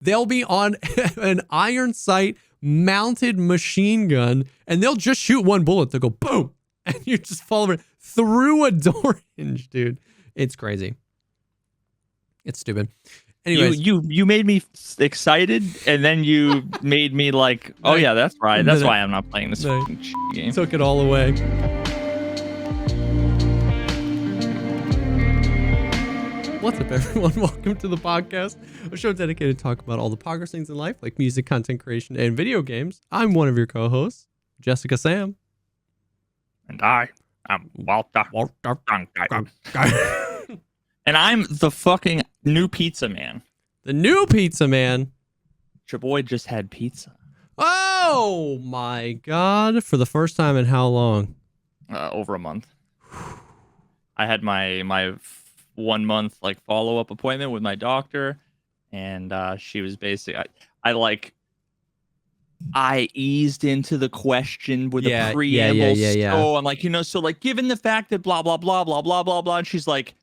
they'll be on an iron sight mounted machine gun, and they'll just shoot one bullet. They'll go boom, and you just fall over through a door hinge, dude. It's crazy. It's stupid. Anyways, you made me excited, and then you made me like, oh yeah, that's right. That's why I'm not playing this game. Took it all away. What's up, everyone? Welcome to the podcast, a show dedicated to talk about all the progress things in life, like music, content creation, and video games. I'm one of your co-hosts, JesseKazam. And I'm Walter. And I'm the fucking new pizza man. The new pizza man. Your boy just had pizza. Oh my god! For the first time in how long? Over a month. I had my 1 month like follow-up appointment with my doctor, and she was basically I eased into the question with the preamble. So I'm like, so like, given the fact that blah blah blah blah blah blah blah, and she's like,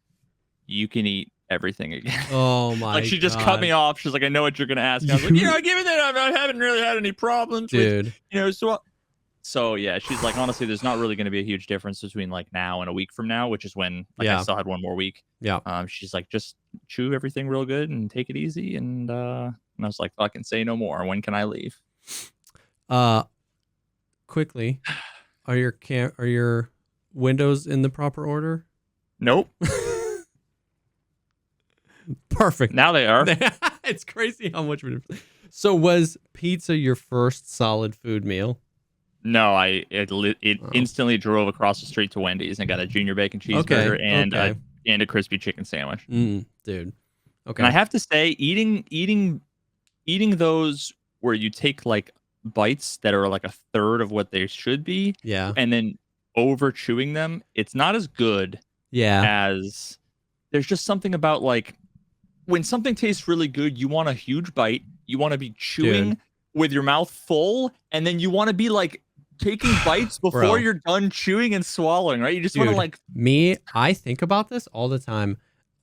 you can eat everything again. Oh my like she just cut me off. She's like, I know what you're gonna ask. I was like, given that I haven't really had any problems, dude. With, so yeah, she's like, honestly, there's not really going to be a huge difference between like now and a week from now, which is when I still had 1 more week. Yeah. She's like, just chew everything real good and take it easy. And I was like, fucking say no more. When can I leave? Quickly, are your windows in the proper order? Nope. Perfect. Now they are. It's crazy how much. So was pizza your first solid food meal? No, it instantly drove across the street to Wendy's and got a junior bacon cheeseburger and a crispy chicken sandwich. Dude. Okay. And I have to say, eating those where you take like bites that are like a third of what they should be, and then over chewing them, it's not as good. As there's just something about like when something tastes really good, you want a huge bite, you want to be chewing with your mouth full, and then you want to be like taking bites before you're done chewing and swallowing, right? You just want to like I think about this all the time.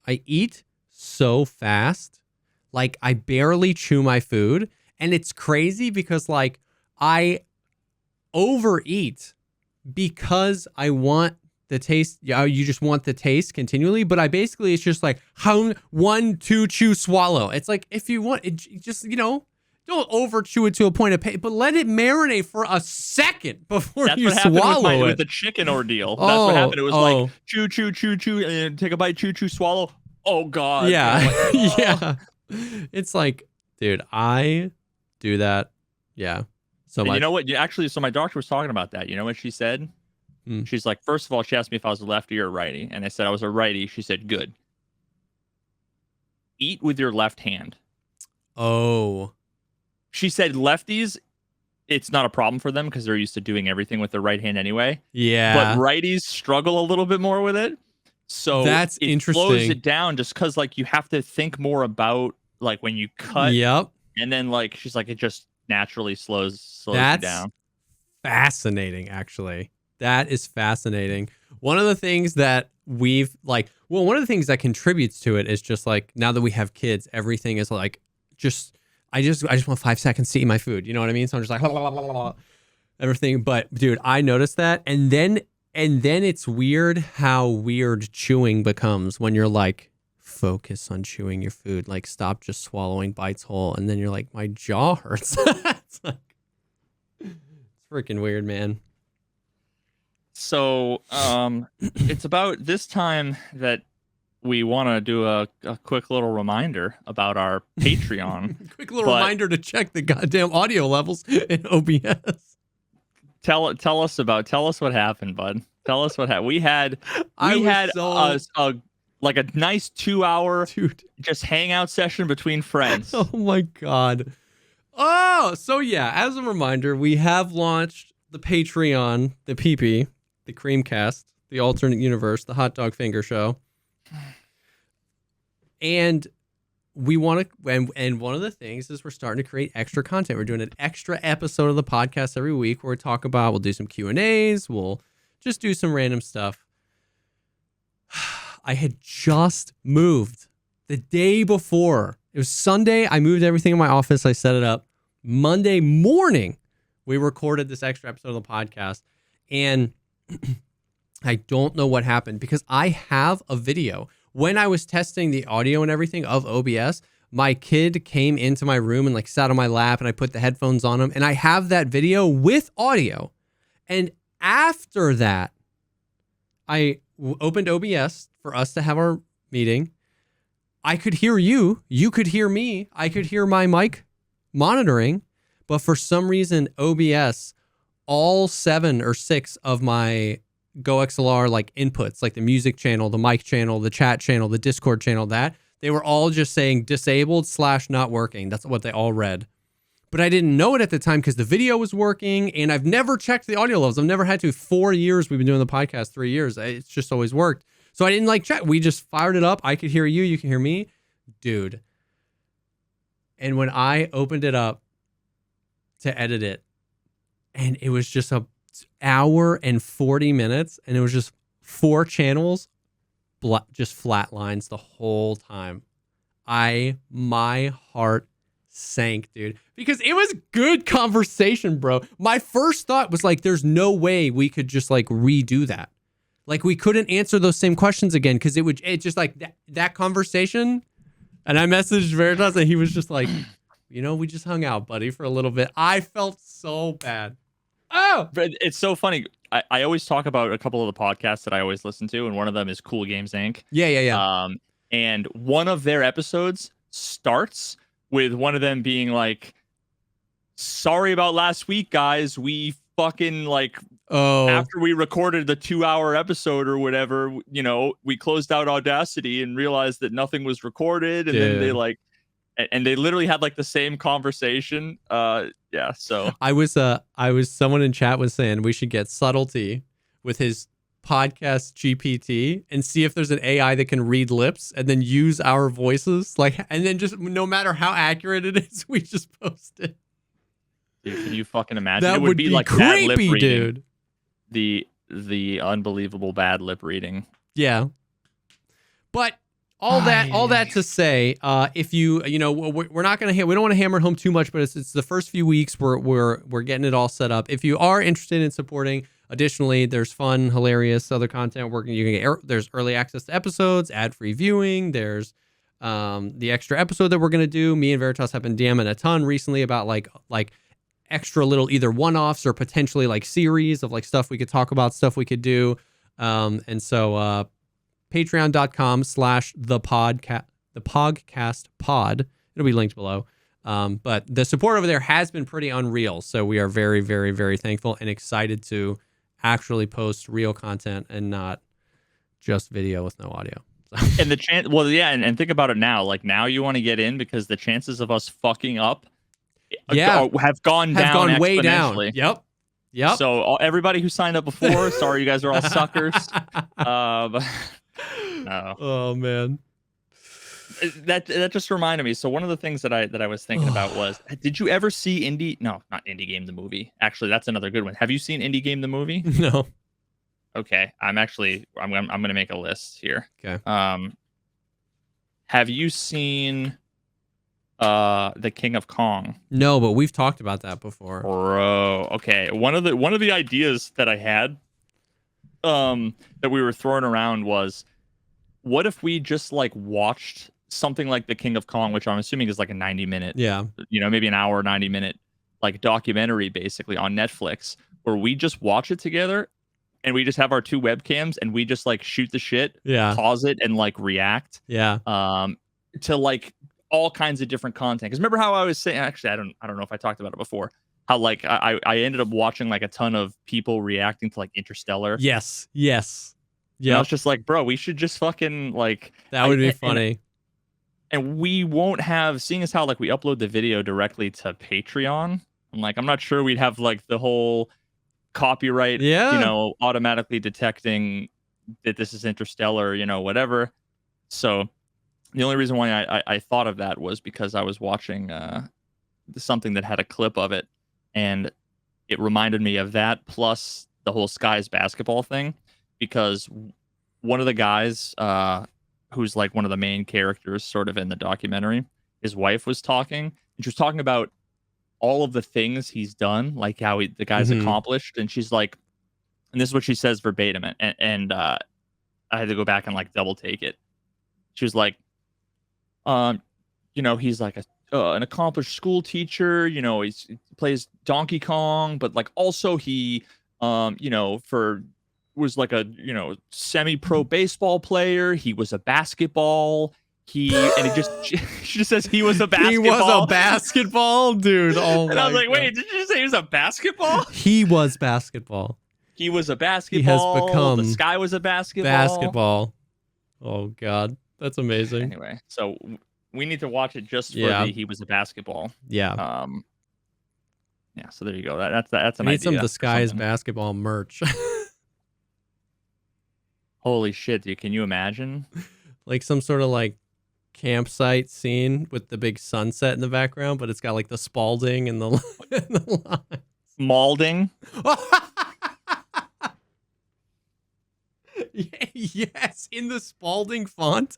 I eat so fast, like I barely chew my food, and it's crazy because like I overeat because I want the taste. You just want the taste continually, but I basically, it's just like how 1, 2 chew swallow. It's like if you want it, just don't over chew it to a point of pain, but let it marinate for a second before you swallow it. With the chicken ordeal. That's what happened. It was like chew, chew, chew, chew, and take a bite, chew, chew, swallow. Oh god. Yeah. Like, yeah. It's like, dude, I do that. Yeah. So you know what? So my doctor was talking about that. You know what she said? She's like, first of all, she asked me if I was a lefty or a righty, and I said I was a righty. She said, good. Eat with your left hand. Oh. She said lefties, it's not a problem for them because they're used to doing everything with their right hand anyway. Yeah. But righties struggle a little bit more with it. So that's interesting. It slows it down just because like you have to think more about like when you cut. Yep. And then like she's like, it just naturally slows you down. Fascinating, actually. That is fascinating. One of the things that one of the things that contributes to it is just like now that we have kids, everything is like I just want 5 seconds to eat my food. You know what I mean? So I'm just like everything. But dude, I noticed that, and then it's weird how weird chewing becomes when you're like, focus on chewing your food, like stop just swallowing bites whole, and then you're like, my jaw hurts. It's freaking weird, man. So it's about this time that we want to do a quick little reminder about our Patreon. Quick little reminder to check the goddamn audio levels in OBS. Tell us what happened, bud. Tell us what happened. We had a nice 2-hour just hangout session between friends. Oh my god. Oh, so yeah, as a reminder, we have launched the Patreon, the PP, the Creamcast, the alternate universe, the Hot Dog Finger Show. And we want to, and one of the things is we're starting to create extra content. We're doing an extra episode of the podcast every week where we'll do some Q&As. We'll just do some random stuff. I had just moved the day before It was Sunday. I moved everything in my office. I set it up. Monday morning, we recorded this extra episode of the podcast. And I don't know what happened because I have a video. When I was testing the audio and everything of OBS, my kid came into my room and like sat on my lap and I put the headphones on him. And I have that video with audio. And after that, I opened OBS for us to have our meeting. I could hear you. You could hear me. I could hear my mic monitoring. But for some reason, OBS, all 7 or 6 of my GoXLR like inputs, like the music channel, the mic channel, the chat channel, the Discord channel, that they were all just saying disabled / not working. That's what they all read. But I didn't know it at the time because the video was working and I've never checked the audio levels. I've never had to. 4 years we've been doing the podcast, 3 years. It's just always worked. So I didn't like check. We just fired it up. I could hear you. You can hear me. Dude. And when I opened it up to edit it, and it was just a hour and 40 minutes, and it was just 4 channels, just flat lines the whole time. My heart sank, dude, because it was good conversation, bro. My first thought was like, there's no way we could just like redo that. Like we couldn't answer those same questions again because it just like that conversation. And I messaged Veritas and he was just like, we just hung out, buddy, for a little bit. I felt so bad. Oh, but it's so funny. I always talk about a couple of the podcasts that I always listen to, and one of them is Cool Games Inc. Yeah. And one of their episodes starts with one of them being like, "Sorry about last week, guys. We fucking like." After we recorded the 2-hour episode or whatever, we closed out Audacity and realized that nothing was recorded. And then they literally had like the same conversation. Yeah. So I was someone in chat was saying we should get Subtlety with his podcast GPT and see if there's an AI that can read lips and then use our voices. And then just no matter how accurate it is, we just post it. Dude, can you fucking imagine? That it would be like creepy, bad lip reading. dude. The unbelievable bad lip reading. Yeah. But all that to say, if we're not gonna we don't want to hammer it home too much, but it's the first few weeks we're getting it all set up. If you are interested in supporting, additionally, there's fun, hilarious other content working. You can get there's early access to episodes, ad-free viewing. There's the extra episode that we're gonna do. Me and Veritas have been DMing a ton recently about like extra little either one-offs or potentially like series of like stuff we could talk about, stuff we could do. And so patreon.com/the Pogcast pod. It'll be linked below. But the support over there has been pretty unreal. So we are very, very, very thankful and excited to actually post real content and not just video with no audio. And the chance, and think about it now. Like now you want to get in because the chances of us fucking up have gone way down. Yep. So everybody who signed up before, sorry, you guys are all suckers. No. Oh man, that just reminded me. So one of the things that I was thinking about was, did you ever see not Indie Game the movie? Actually, that's another good one. Have you seen Indie Game the movie? No. Okay, I'm gonna make a list here. Okay. Have you seen The King of Kong? No, but we've talked about that before. Bro, okay. One of the ideas that I had that we were throwing around was, what if we just like watched something like The King of Kong, which I'm assuming is like a 90-minute, maybe an hour, 90-minute like documentary basically on Netflix, where we just watch it together and we just have our 2 webcams and we just like shoot the shit, pause it and like react. To like all kinds of different content. Because remember how I was saying, actually, I don't know if I talked about it before, how like I ended up watching like a ton of people reacting to like Interstellar. Yes. Yeah, I was just like, bro, we should just fucking like, that would be funny. And we won't have, seeing as how like we upload the video directly to Patreon, I'm not sure we'd have like the whole copyright, automatically detecting that this is Interstellar, whatever. So the only reason why I thought of that was because I was watching something that had a clip of it, and it reminded me of that, plus the whole Skies basketball thing, because one of the guys who's like one of the main characters sort of in the documentary his wife was talking, and she was talking about all of the things he's done, like how the guy's accomplished, and she's like, and this is what she says verbatim, and I had to go back and like double take it. She was like, he's like an accomplished school teacher, he plays Donkey Kong, but like also he was like a semi-pro baseball player. He was a basketball. She just says he was a basketball. He was a basketball, dude. Oh, and I was like, wait, did you say he was a basketball? He was basketball. He was a basketball. He has become the sky was a basketball. Basketball. Oh God, that's amazing. Anyway, so we need to watch it just for he was a basketball. Yeah. Yeah. So there you go. That's an idea. I need some Disguise basketball merch. Holy shit, dude! Can you imagine? Like some sort of like campsite scene with the big sunset in the background, but it's got like the Spalding and the line. Malding. Yes, in the Spalding font.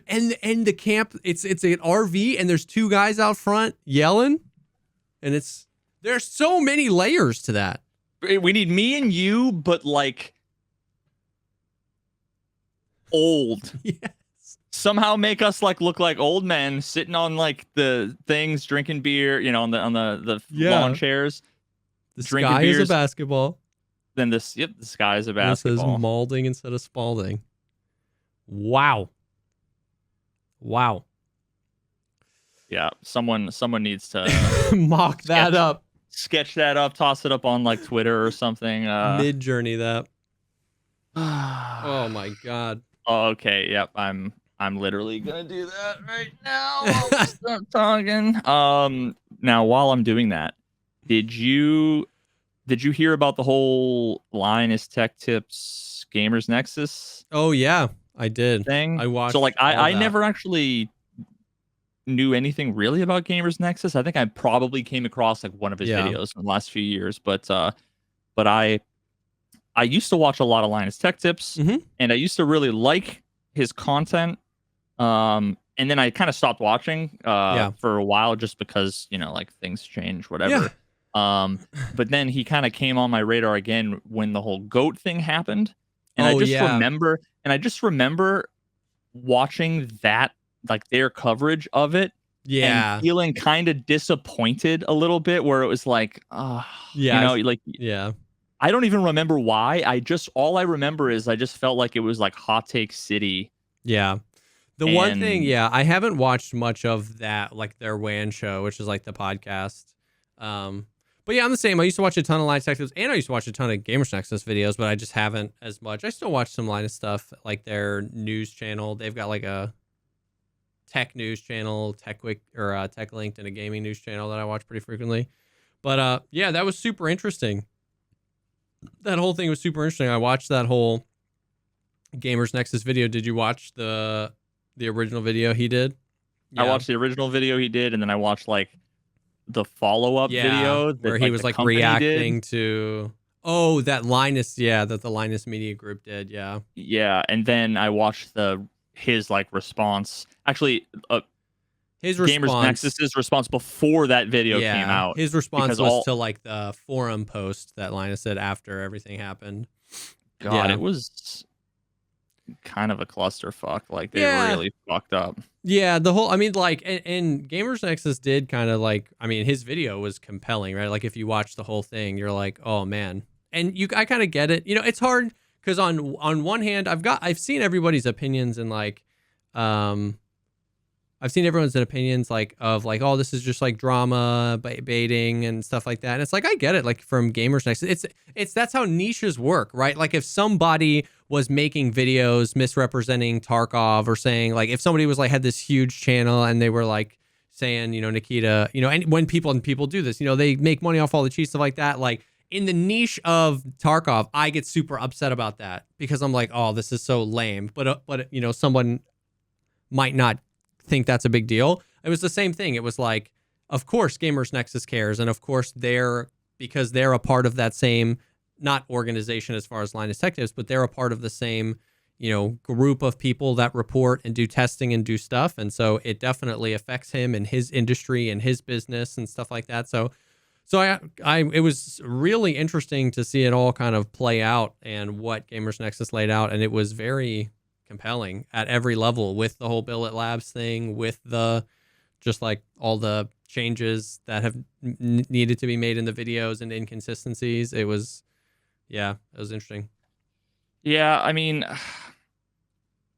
And the camp, it's an RV, and there's two guys out front yelling, and there's so many layers to that. We need me and you, but like old. Yes. Somehow make us like look like old men sitting on like the things, drinking beer, on the lawn chairs. The sky is a basketball. Then the sky is a basketball. It says Malding instead of Spalding. Wow. Yeah, someone needs to mock that up. Sketch that up, toss it up on like Twitter or something. Mid-journey that. Oh my God. Oh, okay. Yep. I'm literally gonna do that right now. I'll stop talking. Now while I'm doing that, did you hear about the whole Linus Tech Tips Gamers Nexus? Oh yeah, I did. Thing? I watched. So like I never actually knew anything really about Gamers Nexus. I think I probably came across like one of his videos in the last few years, but I used to watch a lot of Linus Tech Tips, and I used to really like his content. And then I kind of stopped watching for a while just because, like things change, whatever. Yeah. But then he kind of came on my radar again when the whole GOAT thing happened. And I just remember watching that, like their coverage of it. Yeah. And feeling kind of disappointed a little bit, where it was like, I don't even remember why. All I remember is I just felt like it was like Hot Take City. Yeah. One thing, I haven't watched much of that, like their WAN show, which is like the podcast. But yeah, I'm the same. I used to watch a ton of Linus Tech Tips, and I used to watch a ton of Gamers Nexus videos, but I just haven't as much. I still watch some Linus stuff, like their news channel. They've got like a tech news channel, Tech Linked, and a gaming news channel that I watch pretty frequently. But yeah, that was super interesting. That whole thing was super interesting. I watched that whole Gamers Nexus video. Did you watch the original video he did? Yeah. I watched the original video he did, and then I watched like the follow-up video where he was like reacting to that Linus, that the Linus Media Group did. Yeah, and then I watched his like response. Actually, Gamers Nexus's response before that video came out. His response was to like the forum post that Linus did after everything happened. God, it was kind of a clusterfuck. Like they really fucked up. Yeah, the whole, and Gamers Nexus did kind of like, his video was compelling, right? Like if you watch the whole thing, you're like, oh man. And I kind of get it. It's hard because on one hand, I've seen everybody's opinions and like, I've seen everyone's opinions like of like, oh, this is just like drama baiting and stuff like that. And it's like, I get it. Like from Gamers Nexus, that's how niches work, right? Like if somebody was making videos misrepresenting Tarkov, or saying like, if somebody was like had this huge channel and they were like saying, Nikita, and when people do this, they make money off all the cheats, stuff like that. Like in the niche of Tarkov, I get super upset about that because I'm like, oh, this is so lame. But someone might not think that's a big deal. It was the same thing. It was like, of course Gamers Nexus cares, and of course because they're a part of that same, not organization as far as Linus Tech Tips, but they're a part of the same group of people that report and do testing and do stuff. And so it definitely affects him and his industry and his business and stuff like that. So it was really interesting to see it all kind of play out and what Gamers Nexus laid out. And it was very compelling at every level, with the whole Billet Labs thing, with the just like all the changes that have needed to be made in the videos and inconsistencies. It was interesting. Yeah, I mean,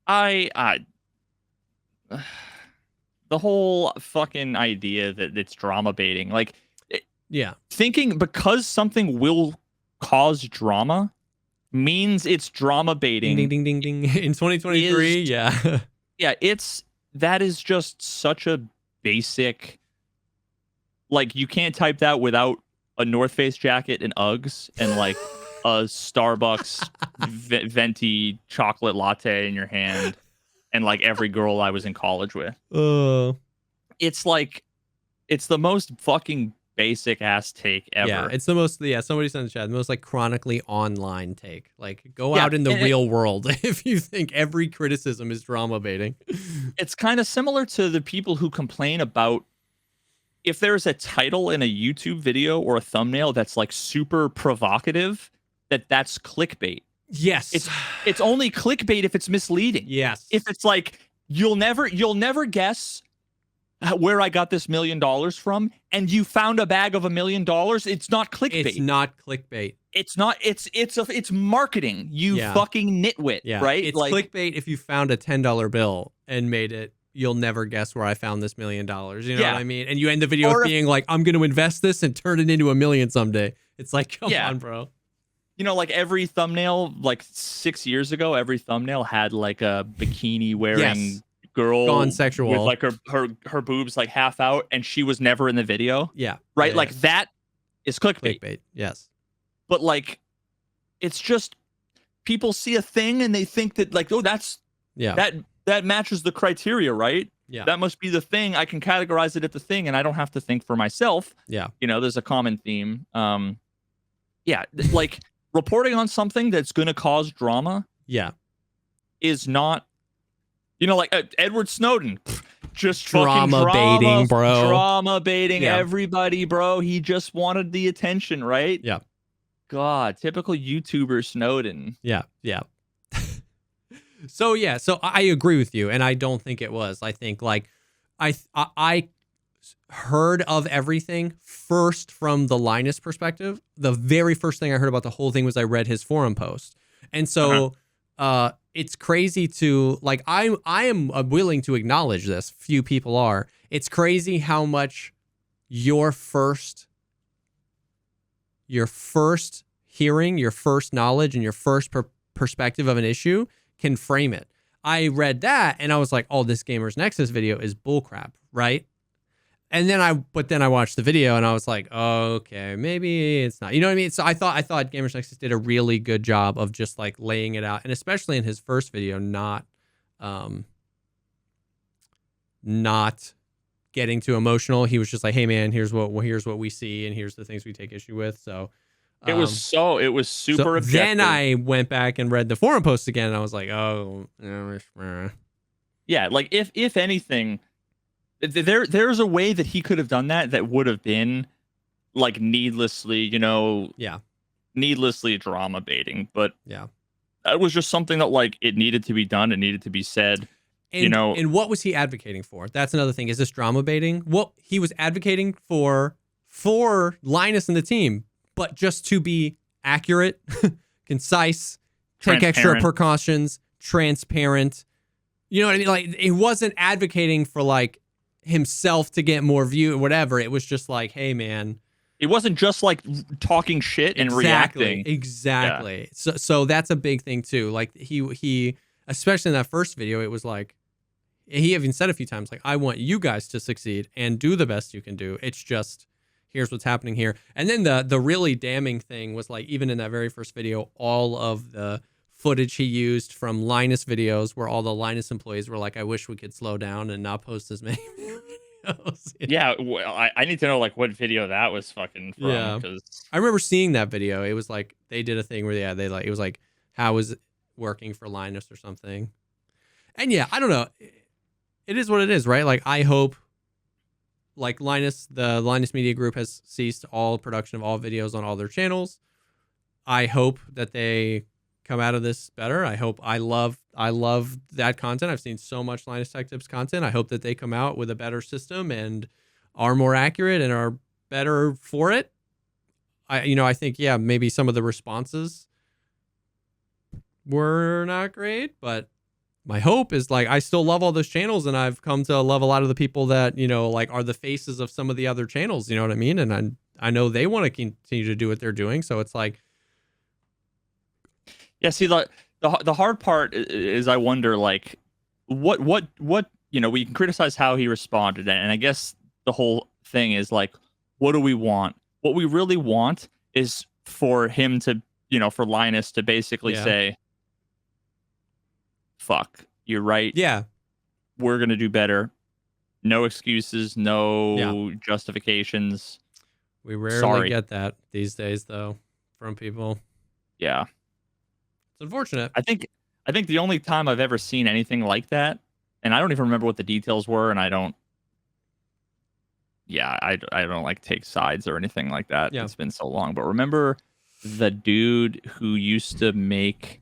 I the whole fucking idea that it's drama baiting, like, thinking because something will cause drama means it's drama baiting. Ding ding ding ding ding. In 2023, yeah, that is just such a basic. Like, you can't type that without a North Face jacket and Uggs and like a Starbucks venti chocolate latte in your hand, and like every girl I was in college with. It's like, it's the most fucking basic ass take ever. Yeah, it's the most. Yeah, somebody said in the chat, the most like chronically online take. Like, go out in the real world if you think every criticism is drama baiting. It's kind of similar to the people who complain about if there's a title in a YouTube video or a thumbnail that's like super provocative, that's clickbait. Yes. It's only clickbait if it's misleading. Yes. If it's like, you'll never guess where I got this $1 million from, and you found a bag of $1 million, it's not clickbait. It's not clickbait. It's not. It's marketing. You fucking nitwit. Yeah. Right. It's like, clickbait if you found a $10 bill and made it, you'll never guess where I found this $1 million. You know what I mean? And you end the video with being like, I'm going to invest this and turn it into $1 million someday. It's like, come on, bro. You know, like every thumbnail, like 6 years ago, every thumbnail had like a bikini wearing girl gone sexual with like her boobs like half out, and she was never in the video. Yeah. Right. Yeah, like that is clickbait. Yes. But like, it's just people see a thing and they think that like, oh, that matches the criteria, right? Yeah. That must be the thing. I can categorize it at the thing, and I don't have to think for myself. Yeah. You know, there's a common theme. Like reporting on something that's going to cause drama. Yeah. Is not, like Edward Snowden, just drama baiting, bro. Drama baiting everybody, bro. He just wanted the attention, right? Yeah. God, typical YouTuber Snowden. Yeah. Yeah. So I agree with you, and I don't think it was. I think like I heard of everything first from the Linus perspective. The very first thing I heard about the whole thing was I read his forum post, and so it's crazy to like. I am willing to acknowledge this. Few people are. It's crazy how much your first hearing, your first knowledge, and your first perspective of an issue can frame it. I read that and I was like, oh, this Gamers Nexus video is bullcrap, right? And then I watched the video and I was like, oh, okay, maybe it's not. You know what I mean? So I thought Gamers Nexus did a really good job of just like laying it out, and especially in his first video, not getting too emotional. He was just like, hey man, here's what we see and here's the things we take issue with. So it was super objective. Then I went back and read the forum post again, and I was like, oh, yeah. Like if anything, there's a way that he could have done that would have been like needlessly drama baiting. But that was just something that like it needed to be done. It needed to be said. And what was he advocating for? That's another thing. Is this drama baiting? Well, he was advocating for Linus and the team, but just to be accurate, concise, take extra precautions, transparent. You know what I mean? Like, he wasn't advocating for like himself to get more view or whatever. It was just like, hey man. It wasn't just like talking shit and reacting. Exactly. Yeah. So that's a big thing too. Like he especially in that first video, it was like, he even said a few times, like, I want you guys to succeed and do the best you can do. It's just, here's what's happening here. And then the really damning thing was like, even in that very first video, all of the footage he used from Linus videos where all the Linus employees were like, I wish we could slow down and not post as many videos. Yeah, well, I need to know like what video that was fucking from. Yeah, I remember seeing that video. It was like, they did a thing where, they like, it was like, how is working for Linus or something. And yeah, I don't know. It is what it is, right? Like, I hope, like, the Linus Media Group has ceased all production of all videos on all their channels. I hope that they come out of this better. I love that content. I've seen so much Linus Tech Tips content. I hope that they come out with a better system and are more accurate and are better for it. I think, yeah, maybe some of the responses were not great, but my hope is, like, I still love all those channels, and I've come to love a lot of the people that, like, are the faces of some of the other channels, you know what I mean? And I know they want to continue to do what they're doing. So it's like, yeah, see, the hard part is I wonder, like, what we can criticize how he responded, and I guess the whole thing is, like, what do we want? What we really want is for him to, for Linus to basically say, fuck, you're right. Yeah. We're going to do better. No excuses, no justifications. We rarely get that these days, though, from people. Yeah. It's unfortunate. I think the only time I've ever seen anything like that, and I don't even remember what the details were, and I don't like take sides or anything like that. Yeah. It's been so long. But remember the dude who used to make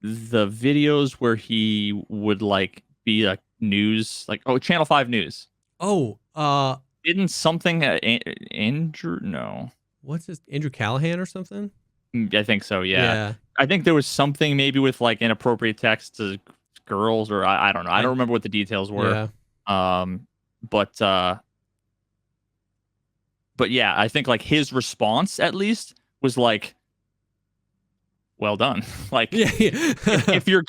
the videos where he would, like, be like news, like, Channel 5 News. Didn't something Andrew? No. What's his, Andrew Callahan or something? I think so. Yeah. I think there was something maybe with, like, inappropriate text to girls, or I don't know. I don't remember what the details were. Yeah. But yeah, I think, like, his response at least was like, well done. Like, if you're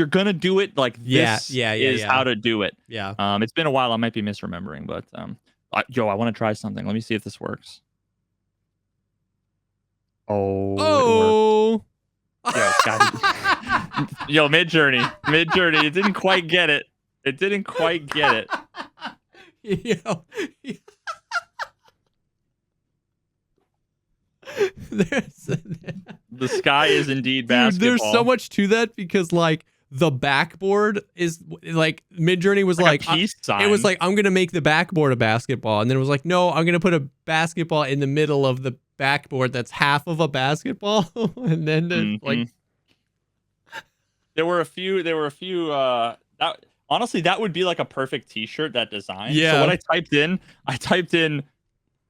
gonna do it, like, this is how to do it. Yeah. It's been a while. I might be misremembering, but I want to try something. Let me see if this works. Oh. Yo, God. Yo, Midjourney. It didn't quite get it. Yo. The sky is indeed basketball. Dude, there's so much to that, because, like, the backboard is, like, Midjourney was like a peace sign. It was like, I'm gonna make the backboard a basketball, and then it was like, no, I'm gonna put a basketball in the middle of the backboard that's half of a basketball. And then like, there were a few that, honestly, that would be like a perfect t-shirt, that design. Yeah. So what I typed in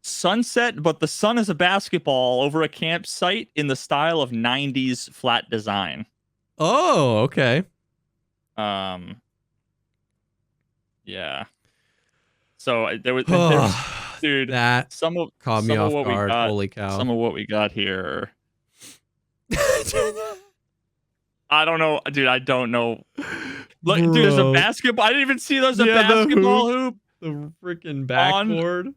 sunset, but the sun is a basketball over a campsite in the style of 90s flat design. Oh, okay. Yeah. So there was dude, that some of caught me off guard. Holy cow. Some of what we got here. I don't know, dude. I don't know. Look, dude, there's a basketball. I didn't even see there's a basketball hoop. The freaking backboard.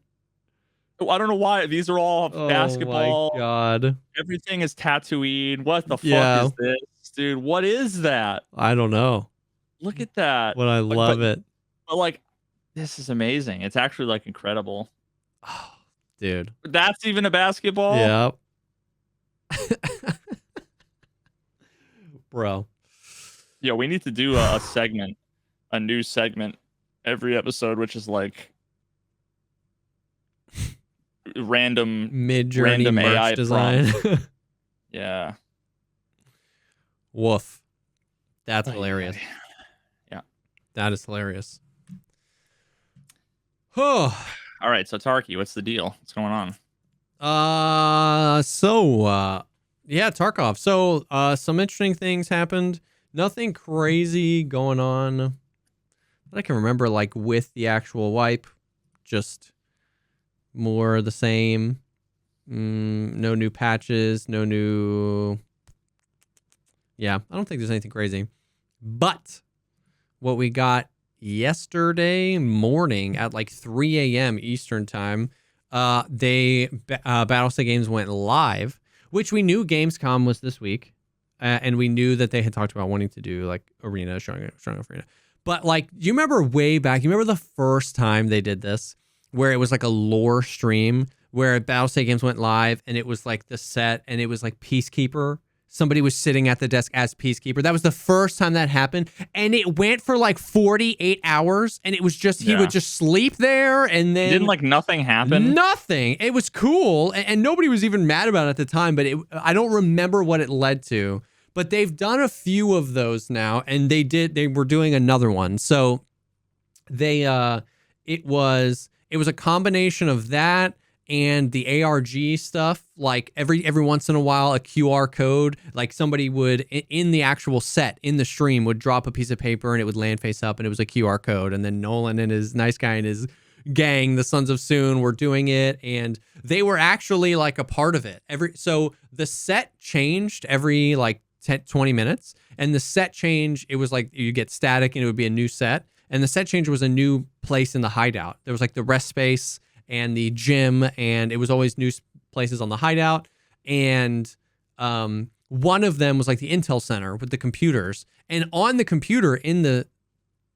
I don't know why. These are all basketball. Oh my God. Everything is Tatooine. What the fuck is this, dude? What is that? I don't know. Look at that. But I love it. But, like, this is amazing. It's actually, like, incredible. Oh, dude. That's even a basketball? Yep. Bro. Yo, we need to do a segment, a new segment every episode, which is like random Midjourney merch AI design. Yeah. Woof. That's hilarious. Yeah. That is hilarious. Oh. All right, so Tarky, what's the deal? What's going on? Yeah, Tarkov. So, some interesting things happened. Nothing crazy going on that I can remember, like, with the actual wipe. Just more the same. No new patches. No new... Yeah, I don't think there's anything crazy. But what we got yesterday morning at like 3 a.m. Eastern time, Battlestate Games went live, which we knew Gamescom was this week. And we knew that they had talked about wanting to do like Arena, showing off Arena. But like, do you remember way back? You remember the first time they did this, where it was like a lore stream where Battlestate Games went live, and it was like the set, and it was like Peacekeeper somebody was sitting at the desk as peacekeeper. That was the first time that happened. And it went for like 48 hours. And it was just, he would just sleep there. And then didn't like nothing happen. Nothing. It was cool. And nobody was even mad about it at the time. But I don't remember what it led to. But they've done a few of those now. And they were doing another one. So it was a combination of that and the ARG stuff. Like every once in a while, a QR code, like somebody would in the actual set in the stream would drop a piece of paper and it would land face up and it was a QR code. And then Nolan and his nice guy and his gang, the Sons of Soon, were doing it, and they were actually like a part of it. So the set changed every like 20 minutes, and the set change, it was like you get static and it would be a new set. And the set change was a new place in the hideout. There was like the rest space and the gym, and it was always new places on the hideout. And one of them was like the Intel Center with the computers. And on the computer in the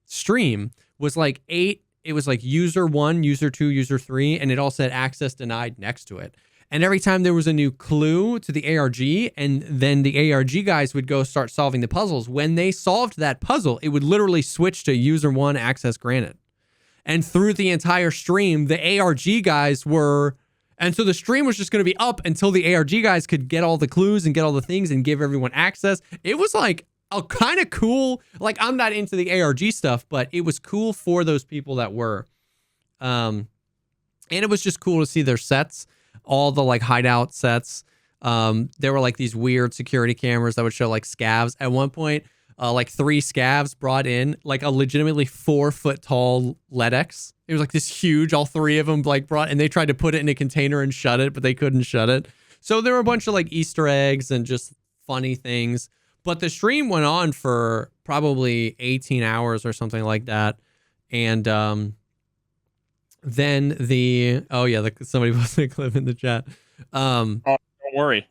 stream was like 8. It was like user 1, user 2, user 3, and it all said access denied next to it. And every time there was a new clue to the ARG, and then the ARG guys would go start solving the puzzles. When they solved that puzzle, it would literally switch to user 1 access granted. And through the entire stream, the ARG guys were... And so the stream was just going to be up until the ARG guys could get all the clues and get all the things and give everyone access. It was like a kind of cool... Like, I'm not into the ARG stuff, but it was cool for those people that were. And it was just cool to see their sets. All the like hideout sets. There were like these weird security cameras that would show like scavs. At one point, like 3 scavs brought in like a legitimately 4-foot tall LEDX. It was like this huge, all 3 of them like brought, and they tried to put it in a container and shut it, but they couldn't shut it. So there were a bunch of like Easter eggs and just funny things. But the stream went on for probably 18 hours or something like that. And then somebody posted a clip in the chat. Don't worry.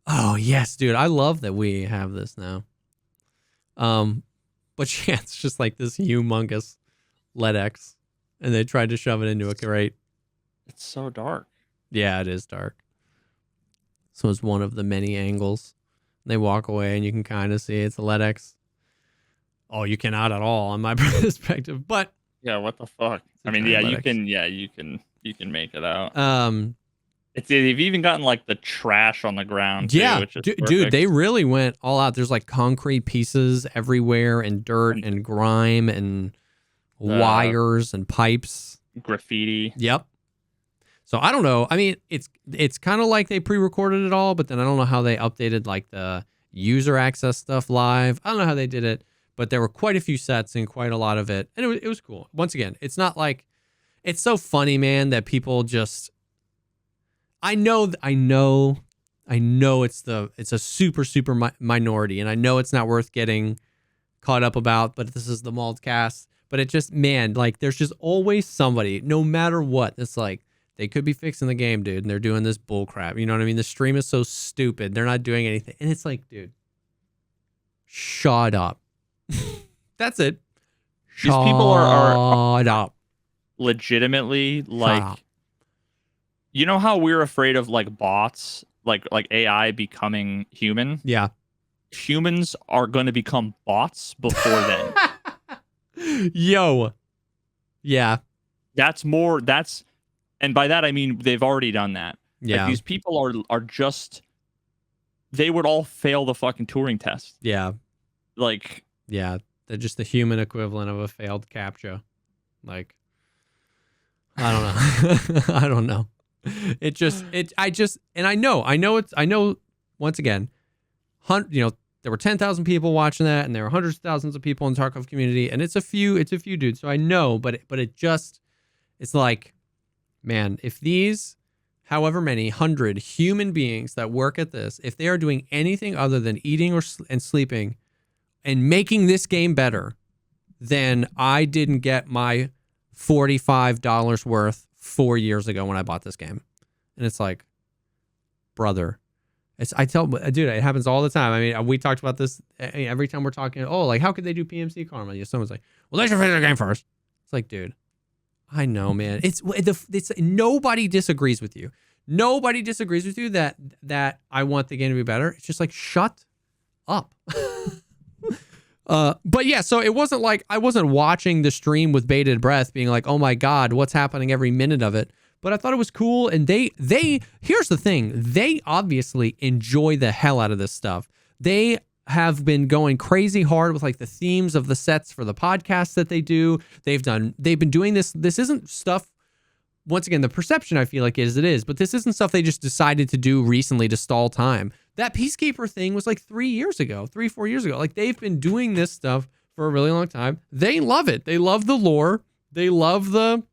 Oh yes, dude, I love that we have this now. But yeah, it's just like this humongous LEDX, and they tried to shove it into a crate. It's so dark. Yeah, it is dark. So it's one of the many angles. They walk away, and you can kind of see it's a LEDX. Oh, you cannot at all on my perspective, but. Yeah, what the fuck? I mean, yeah, you can make it out. They've even gotten like the trash on the ground. Yeah, too, which is dude, they really went all out. There's like concrete pieces everywhere, and dirt and grime and wires and pipes, graffiti. Yep. So I don't know. I mean, it's kind of like they pre-recorded it all, but then I don't know how they updated like the user access stuff live. I don't know how they did it. But there were quite a few sets and quite a lot of it. And it was cool. Once again, it's not like... It's so funny, man, that people just... I know it's a super minority, and I know it's not worth getting caught up about, but this is the Pogcast. But it just, man, like, there's just always somebody, no matter what, it's like, they could be fixing the game, dude, and they're doing this bull crap. You know what I mean? The stream is so stupid. They're not doing anything. And it's like, dude, shut up. That's it. These people are up. Legitimately like, you know how we're afraid of like bots, like AI becoming human? Yeah. Humans are going to become bots before then. Yo. Yeah. And by that I mean they've already done that. Yeah. Like, these people are just, they would all fail the fucking Turing test. Yeah. Like, yeah, they're just the human equivalent of a failed CAPTCHA. Like, I don't know. I don't know. I know, once again, there were 10,000 people watching that, and there were hundreds of thousands of people in the Tarkov community, and it's a few dudes. So I know, but it's like, man, if these, however many 100 human beings that work at this, if they are doing anything other than eating and sleeping and making this game better, then I didn't get my $45 worth 4 years ago when I bought this game. And it's like, brother, dude, it happens all the time. I mean, we talked about this every time we're talking. Oh, like, how could they do PMC karma? Someone's like, well, they should finish the game first. It's like, dude, I know, man. It's nobody disagrees with you. Nobody disagrees with you that I want the game to be better. It's just like, shut up. But yeah, so it wasn't like I wasn't watching the stream with bated breath being like, oh my God, what's happening every minute of it? But I thought it was cool. And they here's the thing. They obviously enjoy the hell out of this stuff. They have been going crazy hard with like the themes of the sets for the podcasts that they do. They've been doing this. This isn't stuff, once again, the perception I feel like it is, but this isn't stuff they just decided to do recently to stall time. That Peacekeeper thing was like 4 years ago. Like they've been doing this stuff for a really long time. They love it. They love the lore. They love the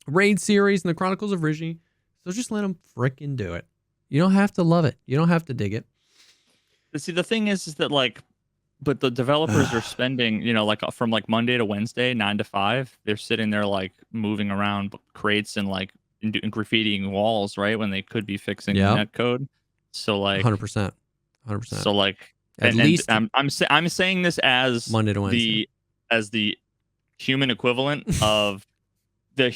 raid series and the Chronicles of Rizhi. So just let them frickin' do it. You don't have to love it. You don't have to dig it. See, the thing is that like, but the developers are spending, like from like Monday to Wednesday, 9 to 5, they're sitting there like moving around crates and like graffitiing walls, right? When they could be fixing net code. So like 100%. So like at least I'm saying this as Monday to Wednesday. the human equivalent of a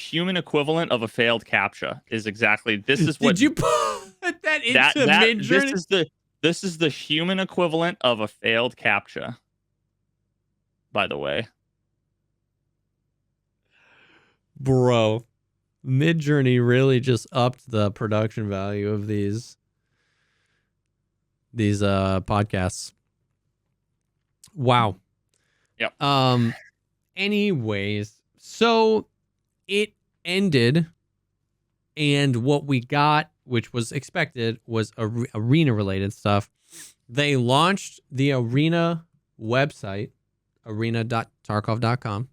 failed CAPTCHA is exactly this is what. Did you put that into Midjourney? This is the human equivalent of a failed CAPTCHA, by the way. Bro, Midjourney really just upped the production value of these podcasts. Wow. Yep. Anyways, so it ended, and what we got, which was expected, was arena-related stuff. They launched the Arena website, arena.tarkov.com,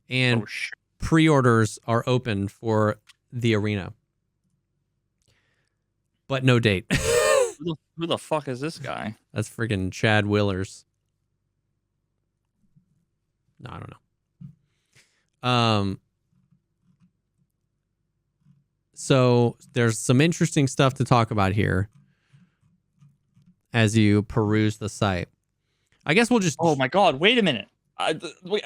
and pre-orders are open for the Arena. But no date. Who the fuck is this guy? That's freaking Chad Willers. No, I don't know. So there's some interesting stuff to talk about here as you peruse the site. I guess we'll just... Oh my God, wait a minute.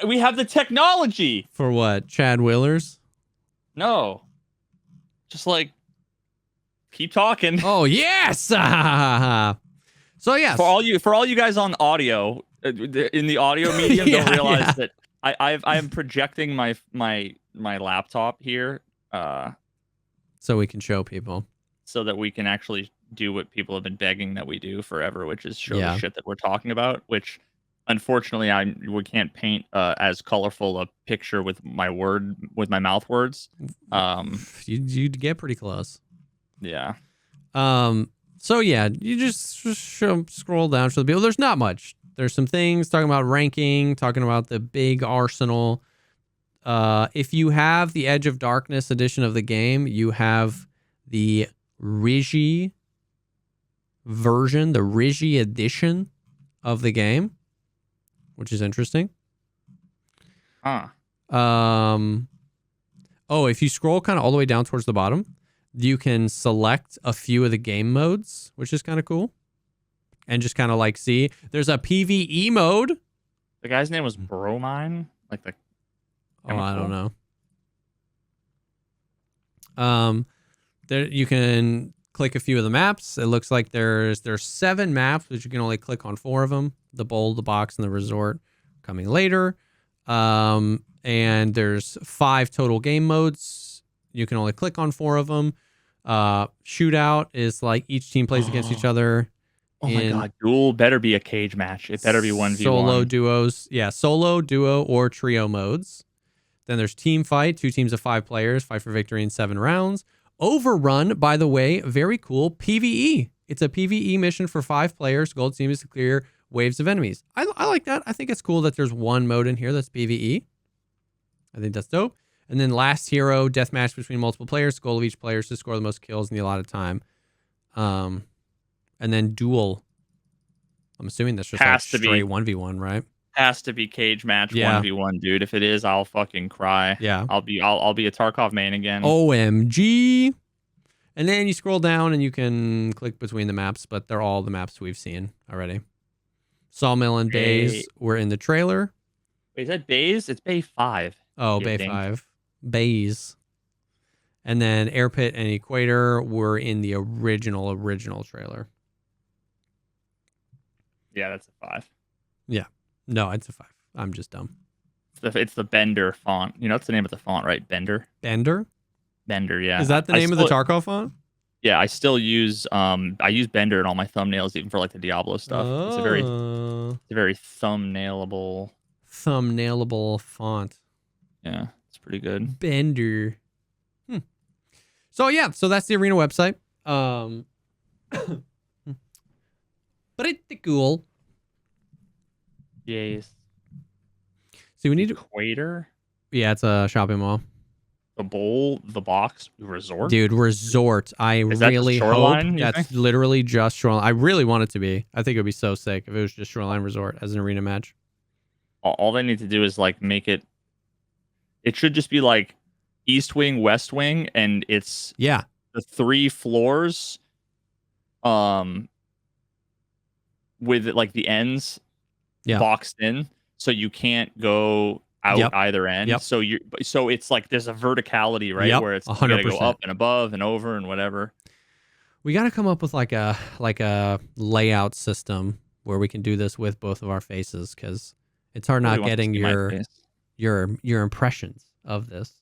We have the technology. For what? Chad Willers? No. Just like, keep talking. Oh, yes! So yes. For all you guys on audio, in the audio medium, don't realize that I am projecting my laptop here. So we can show people. So that we can actually do what people have been begging that we do forever, which is show the shit that we're talking about, which unfortunately we can't paint as colorful a picture with my mouth words. You'd get pretty close. Yeah. So yeah, you just scroll down to the people. There's not much. There's some things talking about ranking, talking about the big arsenal. If you have the Edge of Darkness edition of the game, you have the Rizhi version, the Rizhi edition of the game, which is interesting. If you scroll kind of all the way down towards the bottom, you can select a few of the game modes, which is kind of cool. And just kind of like see, there's a PvE mode. The guy's name was Bromine, like the... I don't know. There you can click a few of the maps. It looks like there's 7 maps, but you can only click on 4 of them. The bowl, the box, and the resort coming later. And there's 5 total game modes. You can only click on 4 of them. Shootout is like each team plays against each other. Oh my God, duel better be a cage match. It better be 1v1. Solo duos. Yeah, solo, duo, or trio modes. Then there's team fight, 2 teams of 5 players, fight for victory in 7 rounds. Overrun, by the way, very cool. PvE. It's a PvE mission for 5 players. Gold team is to clear waves of enemies. I like that. I think it's cool that there's one mode in here that's PvE. I think that's dope. And then last hero, deathmatch between multiple players. The goal of each player is to score the most kills in the allotted time. And then duel. I'm assuming that's just like straight 1v1, right? Has to be cage match 1v1, dude. If it is, I'll fucking cry. Yeah. I'll be a Tarkov main again. OMG. And then you scroll down and you can click between the maps, but they're all the maps we've seen already. Sawmill and Bays were in the trailer. Wait, is that Bays? It's Bay 5. Oh, Bay 5. Bays. And then Air Pit and Equator were in the original trailer. Yeah, that's a 5. Yeah. No, it's a 5. I'm just dumb. It's the Bender font. You know, that's the name of the font, right? Bender? Bender? Bender, yeah. Is that the name of the Tarkov font? Yeah, I still use I use Bender in all my thumbnails, even for like the Diablo stuff. Oh. It's a very thumbnailable font. Yeah, it's pretty good. Bender. So yeah, so that's the Arena website. Pretty cool. Yes. See, we need Equator. Yeah, it's a shopping mall. The bowl, the box, resort. Dude, resort. I really hope that's literally just Shoreline. I really want it to be. I think it would be so sick if it was just Shoreline Resort as an arena match. All they need to do is like make it. It should just be like East Wing, West Wing, and it's the 3 floors. With like the ends boxed in, so you can't go out either end. So it's like there's a verticality, right? Where it's 100%. You gotta go up and above and over and whatever. We got to come up with like a layout system where we can do this with both of our faces, because it's hard not getting your impressions of this.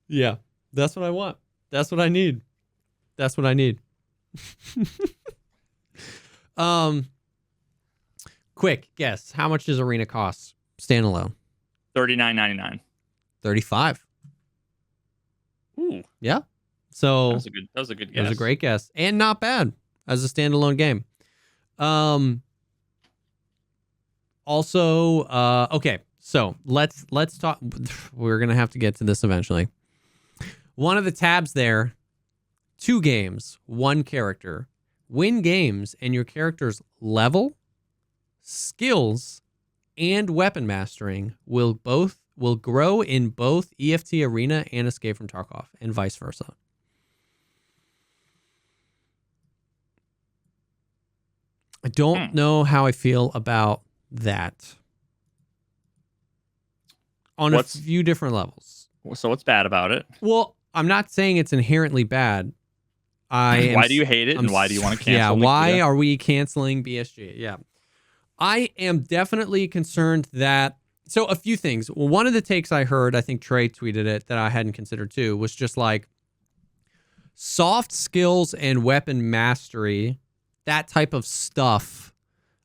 Yeah, that's what I want. That's what I need. That's what I need. Quick guess. How much does Arena cost standalone? $39.99. $35. Ooh. Yeah. So that was a good guess. That was a great guess. And not bad as a standalone game. Also, okay. So let's talk. We're gonna have to get to this eventually. One of the tabs there, 2 games, 1 character. Win games and your character's level, skills, and weapon mastering will grow in both EFT Arena and Escape from Tarkov, and vice versa. I don't know how I feel about that on a few different levels. So what's bad about it? Well, I'm not saying it's inherently bad. Why do you hate it, and why do you want to cancel? Yeah, why are we canceling BSG? Yeah. I am definitely concerned that... So a few things. Well, one of the takes I heard, I think Trey tweeted it, that I hadn't considered too, was just like soft skills and weapon mastery, that type of stuff.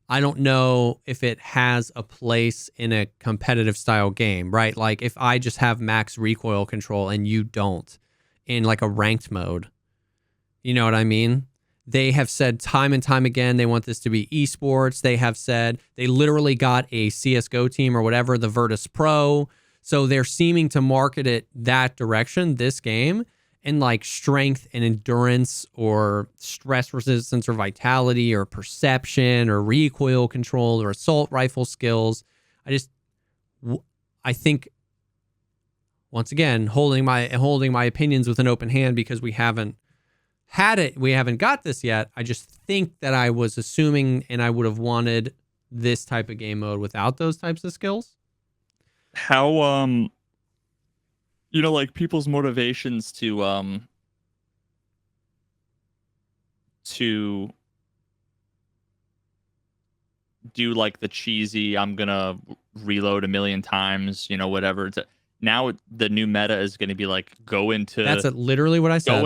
I don't know if it has a place in a competitive style game, right? Like if I just have max recoil control and you don't in like a ranked mode, you know what I mean? They have said time and time again, they want this to be esports. They have said they literally got a CSGO team or whatever, the Veritas Pro. So they're seeming to market it that direction, this game. And like strength and endurance or stress resistance or vitality or perception or recoil control or assault rifle skills. I think, once again, holding my opinions with an open hand because we haven't had it. We haven't got this yet. I just think that I was assuming and I would have wanted this type of game mode without those types of skills. How, like people's motivations to do like the cheesy, I'm gonna reload 1,000,000 times, whatever. Now the new meta is gonna be like That's literally what I said.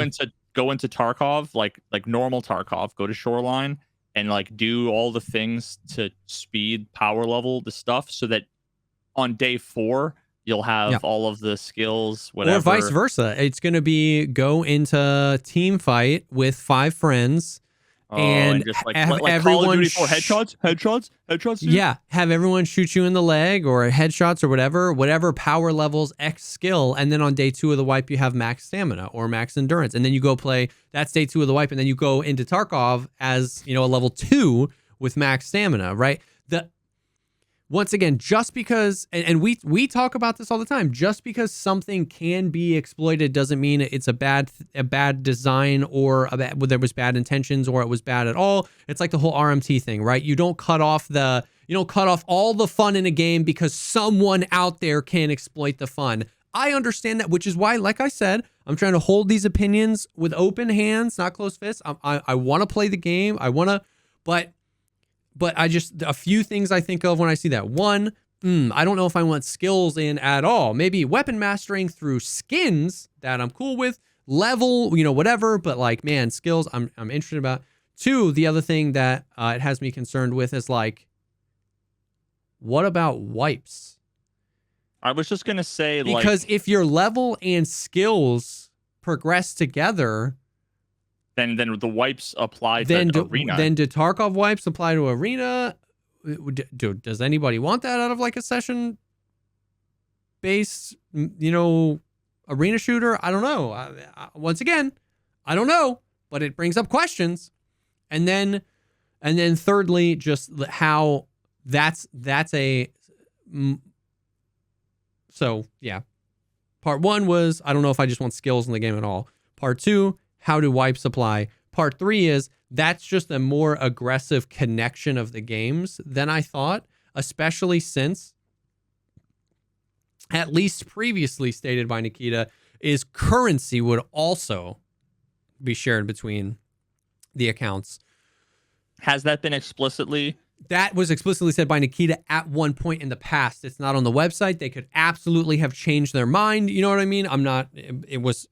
Go into Tarkov, like normal Tarkov. Go to Shoreline and like do all the things to speed, power level the stuff, so that on day 4. You'll have all of the skills, whatever. Or vice versa. It's going to be go into team fight with 5 friends and just have everyone... Call of Duty 4 headshots. Yeah, have everyone shoot you in the leg or headshots or whatever power levels X skill. And then on day 2 of the wipe, you have max stamina or max endurance. And then you go play, that's day 2 of the wipe. And then you go into Tarkov as, a level 2 with max stamina, right? once again, just because, and we talk about this all the time, just because something can be exploited doesn't mean it's a bad design or there was bad intentions or it was bad at all. It's like the whole RMT thing, right? You don't cut off all the fun in a game because someone out there can exploit the fun. I understand that, which is why, like I said, I'm trying to hold these opinions with open hands, not closed fists. I want to play the game. But I just, a few things I think of when I see that. One, I don't know if I want skills in at all. Maybe weapon mastering through skins, that I'm cool with. Level, whatever. But like, man, skills, I'm interested about. Two, the other thing that it has me concerned with is like, what about wipes? I was just going to say, because if your level and skills progress together, then the wipes apply to Arena. Then do Tarkov wipes apply to Arena? Does anybody want that out of like a session based, arena shooter? I don't know. Once again, I don't know, but it brings up questions. And then thirdly, just how that's a. So yeah, part one was, I don't know if I just want skills in the game at all. Part two, how do wipes apply? Part three is, that's just a more aggressive connection of the games than I thought, especially since, at least previously stated by Nikita, is currency would also be shared between the accounts. Has that been explicitly? That was explicitly said by Nikita at one point in the past. It's not on the website. They could absolutely have changed their mind. You know what I mean? It was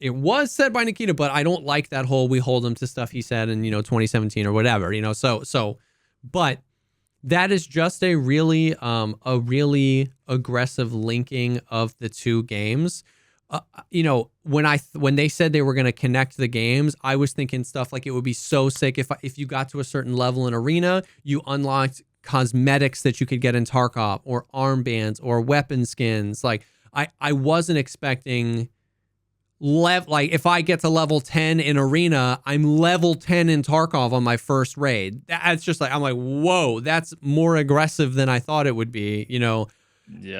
said by Nikita, but I don't like that whole, we hold him to stuff he said in, 2017 or whatever, but that is just a really aggressive linking of the two games. When they said they were going to connect the games, I was thinking stuff like, it would be so sick if you got to a certain level in Arena, you unlocked cosmetics that you could get in Tarkov, or armbands or weapon skins. Like I wasn't expecting if I get to level 10 in Arena, I'm level 10 in Tarkov on my first raid. That's just like, I'm like, whoa, that's more aggressive than I thought it would be, Yeah.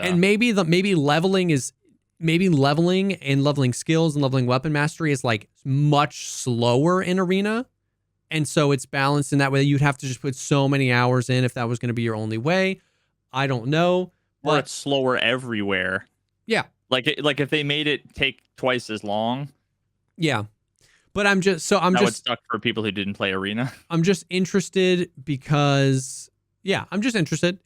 And maybe leveling and leveling skills and leveling weapon mastery is like much slower in Arena. And so it's balanced in that way. You'd have to just put so many hours in if that was going to be your only way. I don't know. Or it's slower everywhere. Yeah. Like if they made it take twice as long. Yeah. But that would suck for people who didn't play Arena. I'm just interested because, I'm just interested.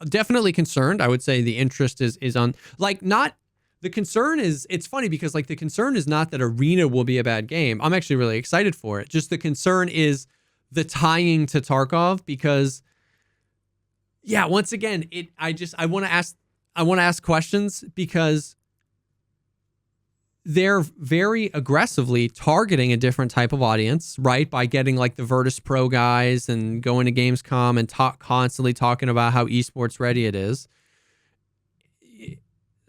Definitely concerned. I would say the interest is on, like, not, the concern is, it's funny because like the concern is not that Arena will be a bad game. I'm actually really excited for it. Just the concern is the tying to Tarkov, because once again, I want to ask questions, because they're very aggressively targeting a different type of audience, right? By getting like the Veritas Pro guys and going to Gamescom and constantly talking about how esports ready it is.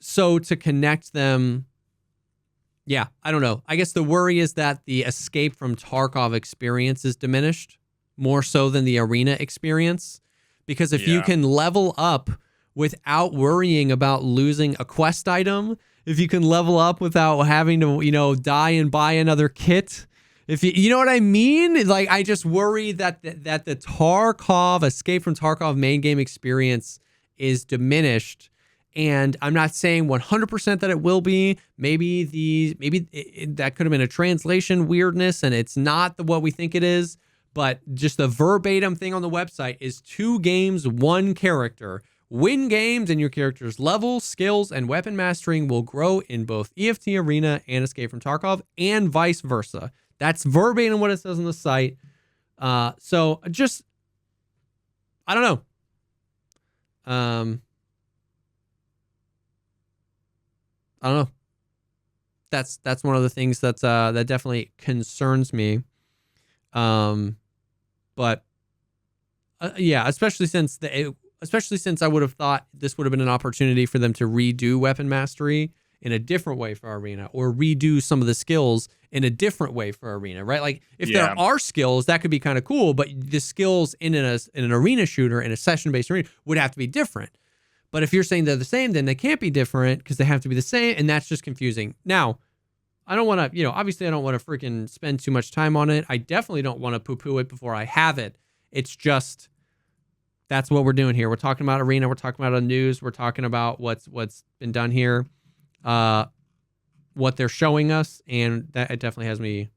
So to connect them, I don't know. I guess the worry is that the escape from Tarkov experience is diminished more so than the Arena experience. Because if you can level up without worrying about losing a quest item, if you can level up without having to, die and buy another kit, if you know what I mean? Like, I just worry that the Tarkov, Escape from Tarkov main game experience is diminished. And I'm not saying 100% that it will be. Maybe that could have been a translation weirdness and it's not what we think it is. But just the verbatim thing on the website is 2 games, 1 character. Win games and your character's level, skills, and weapon mastering will grow in both EFT Arena and Escape from Tarkov, and vice versa. That's verbatim what it says on the site. So just, I don't know. I don't know. That's one of the things that definitely concerns me. But especially since I would have thought this would have been an opportunity for them to redo weapon mastery in a different way for Arena, or redo some of the skills in a different way for Arena, right? Like if there are skills, that could be kind of cool, but the skills in an arena shooter, in a session-based arena, would have to be different. But if you're saying they're the same, then they can't be different because they have to be the same, and that's just confusing. Now, I don't want to, obviously I don't want to freaking spend too much time on it. I definitely don't want to poo-poo it before I have it. It's just, that's what we're doing here. We're talking about Arena. We're talking about the news. We're talking about what's been done here, what they're showing us, and that it definitely has me,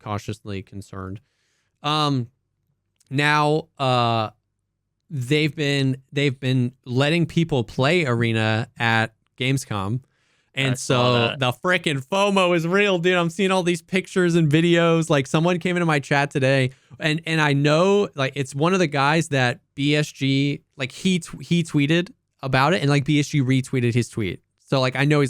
cautiously concerned. Now, they've been letting people play Arena at Gamescom. And so the freaking FOMO is real, dude. I'm seeing all these pictures and videos. Like someone came into my chat today, and I know like it's one of the guys that BSG, like he tweeted about it, and like BSG retweeted his tweet. So like I know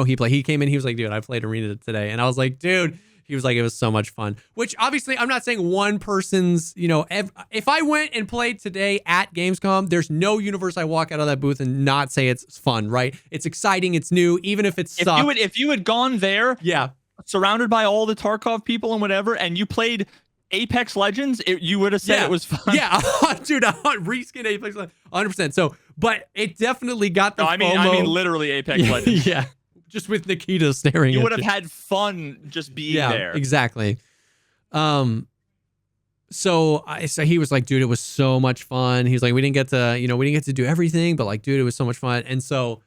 he played. He came in, he was like, dude, I played Arena today, and I was like, dude. He was like, it was so much fun. Which obviously, I'm not saying one person's, if I went and played today at Gamescom, there's no universe I walk out of that booth and not say it's fun, right? It's exciting, it's new, even if it sucks. If you had gone there, surrounded by all the Tarkov people and whatever, and you played Apex Legends, you would have said it was fun. Yeah, dude, reskin Apex Legends, 100%. So, but it definitely got the FOMO. I mean, literally Apex Legends. Yeah. Just with Nikita staring at you. You would have had fun just being there. Exactly. So he was like, dude, it was so much fun. He's like, we didn't get to do everything, but like, dude, it was so much fun. And so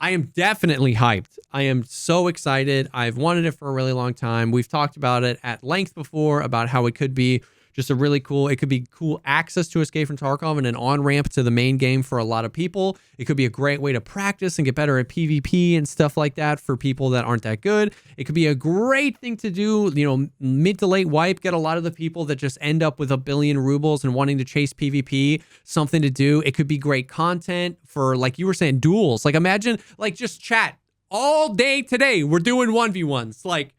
I am definitely hyped. I am so excited. I've wanted it for a really long time. We've talked about it at length before about how it could be just it could be cool access to Escape from Tarkov and an on-ramp to the main game for a lot of people. It could be a great way to practice and get better at PvP and stuff like that for people that aren't that good. It could be a great thing to do, mid to late wipe, get a lot of the people that just end up with 1 billion rubles and wanting to chase PvP, something to do. It could be great content for, like you were saying, duels. Like imagine, like just chat all day today. We're doing 1v1s. Like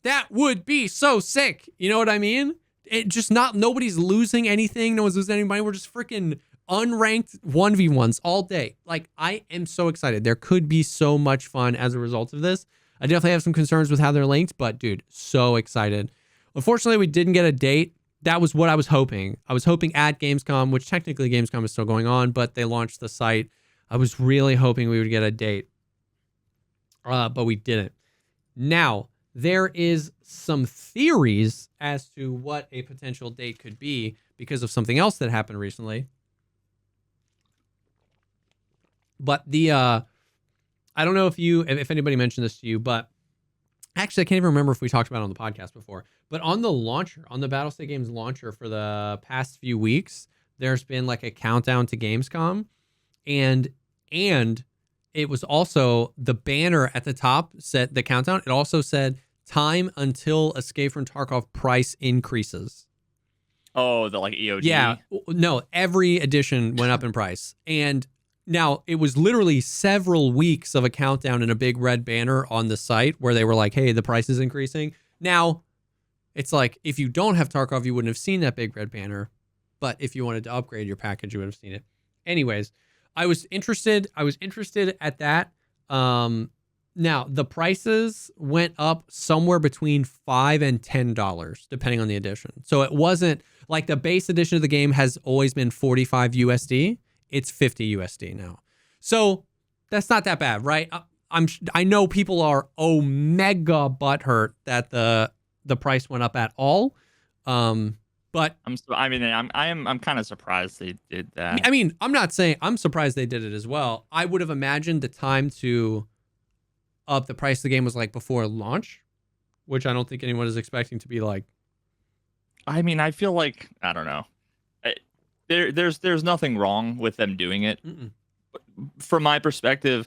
that would be so sick. You know what I mean? It just nobody's losing anything. No one's losing any money. We're just freaking unranked 1v1s all day. Like, I am so excited. There could be so much fun as a result of this. I definitely have some concerns with how they're linked, but dude, so excited. Unfortunately, we didn't get a date. That was what I was hoping. I was hoping at Gamescom, which technically Gamescom is still going on, but they launched the site. I was really hoping we would get a date, but we didn't. Now, there is some theories as to what a potential date could be because of something else that happened recently. But I don't know if anybody mentioned this to you, but actually I can't even remember if we talked about it on the podcast before, but on the launcher, on the Battlestate Games launcher for the past few weeks, there's been like a countdown to Gamescom, and it was also the banner at the top said the countdown. It also said time until Escape from Tarkov price increases. Oh, the like EOD? Yeah. No, every edition went up in price. And now it was literally several weeks of a countdown and a big red banner on the site where they were like, hey, the price is increasing. Now, it's like, if you don't have Tarkov, you wouldn't have seen that big red banner. But if you wanted to upgrade your package, you would have seen it. Anyways, I was interested at that. Now, the prices went up somewhere between $5 and $10, depending on the edition. So it wasn't like the base edition of the game has always been 45 USD. It's 50 USD now. So that's not that bad, right? I know people are mega butthurt that the price went up at all. But I'm kind of surprised they did that. I mean, I'm surprised they did it as well. I would have imagined the time to up the price of the game was like before launch, which I don't think anyone is expecting to be like. I mean, I feel like, I don't know. There's nothing wrong with them doing it. From my perspective,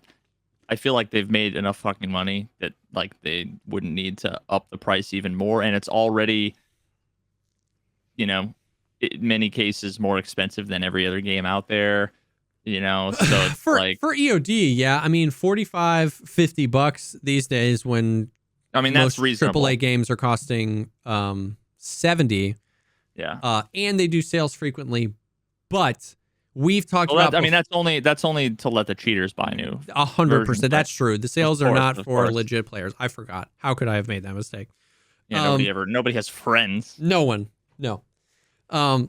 I feel like they've made enough fucking money that like they wouldn't need to up the price even more, and it's already, in many cases more expensive than every other game out there. So it's for EOD, yeah. I mean, $45-$50 these days when that's reasonable. AAA games are costing $70. Yeah. And they do sales frequently, but We've talked about. I mean, that's only to let the cheaters buy new. 100%. That's true. The sales are not for course. legit players. I forgot. How could I have made that mistake? Yeah, nobody has friends. No one. No. Now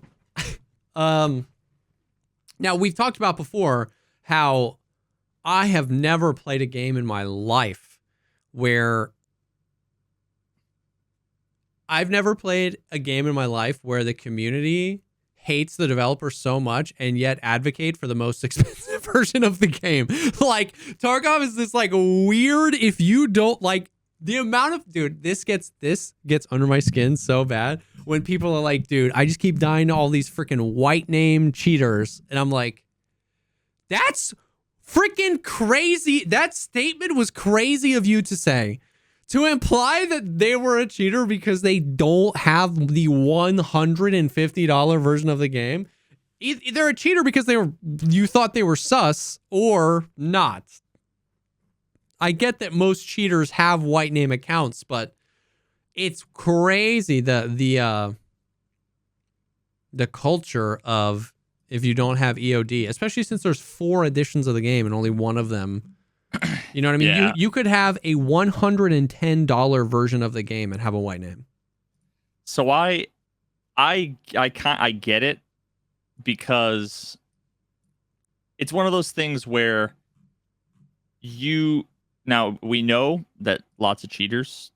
we've talked about before how I have never played a game in my life where the community hates the developer so much and yet advocate for the most expensive version of the game. Like, Tarkov is this like weird, if you don't like the amount of, dude, this gets under my skin so bad when people are like, dude, I just keep dying to all these freaking white name cheaters. And I'm like, that's freaking crazy. That statement was crazy of you to say. To imply that they were a cheater because they don't have the $150 version of the game, they're a cheater because you thought they were sus or not. I get that most cheaters have white name accounts, but it's crazy the culture of if you don't have EOD, especially since there's 4 editions of the game and only one of them. You know what I mean? Yeah. You could have a $110 version of the game and have a white name. So I get it, because it's one of those things where now we know that lots of cheaters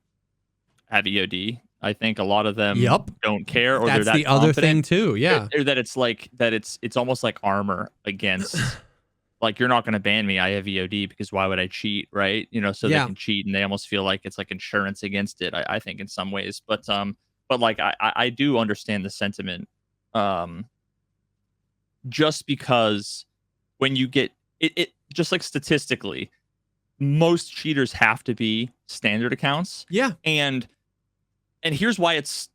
have EOD. I think a lot of them don't care, or that's they're that the other thing too. Yeah, or that it's like that. It's almost like armor against. Like, you're not going to ban me. I have EOD, because why would I cheat, right? So they can cheat, and they almost feel like it's like insurance against it. I think in some ways, but like I do understand the sentiment. Just because when you get it, just like statistically, most cheaters have to be standard accounts. Yeah, and here's why it's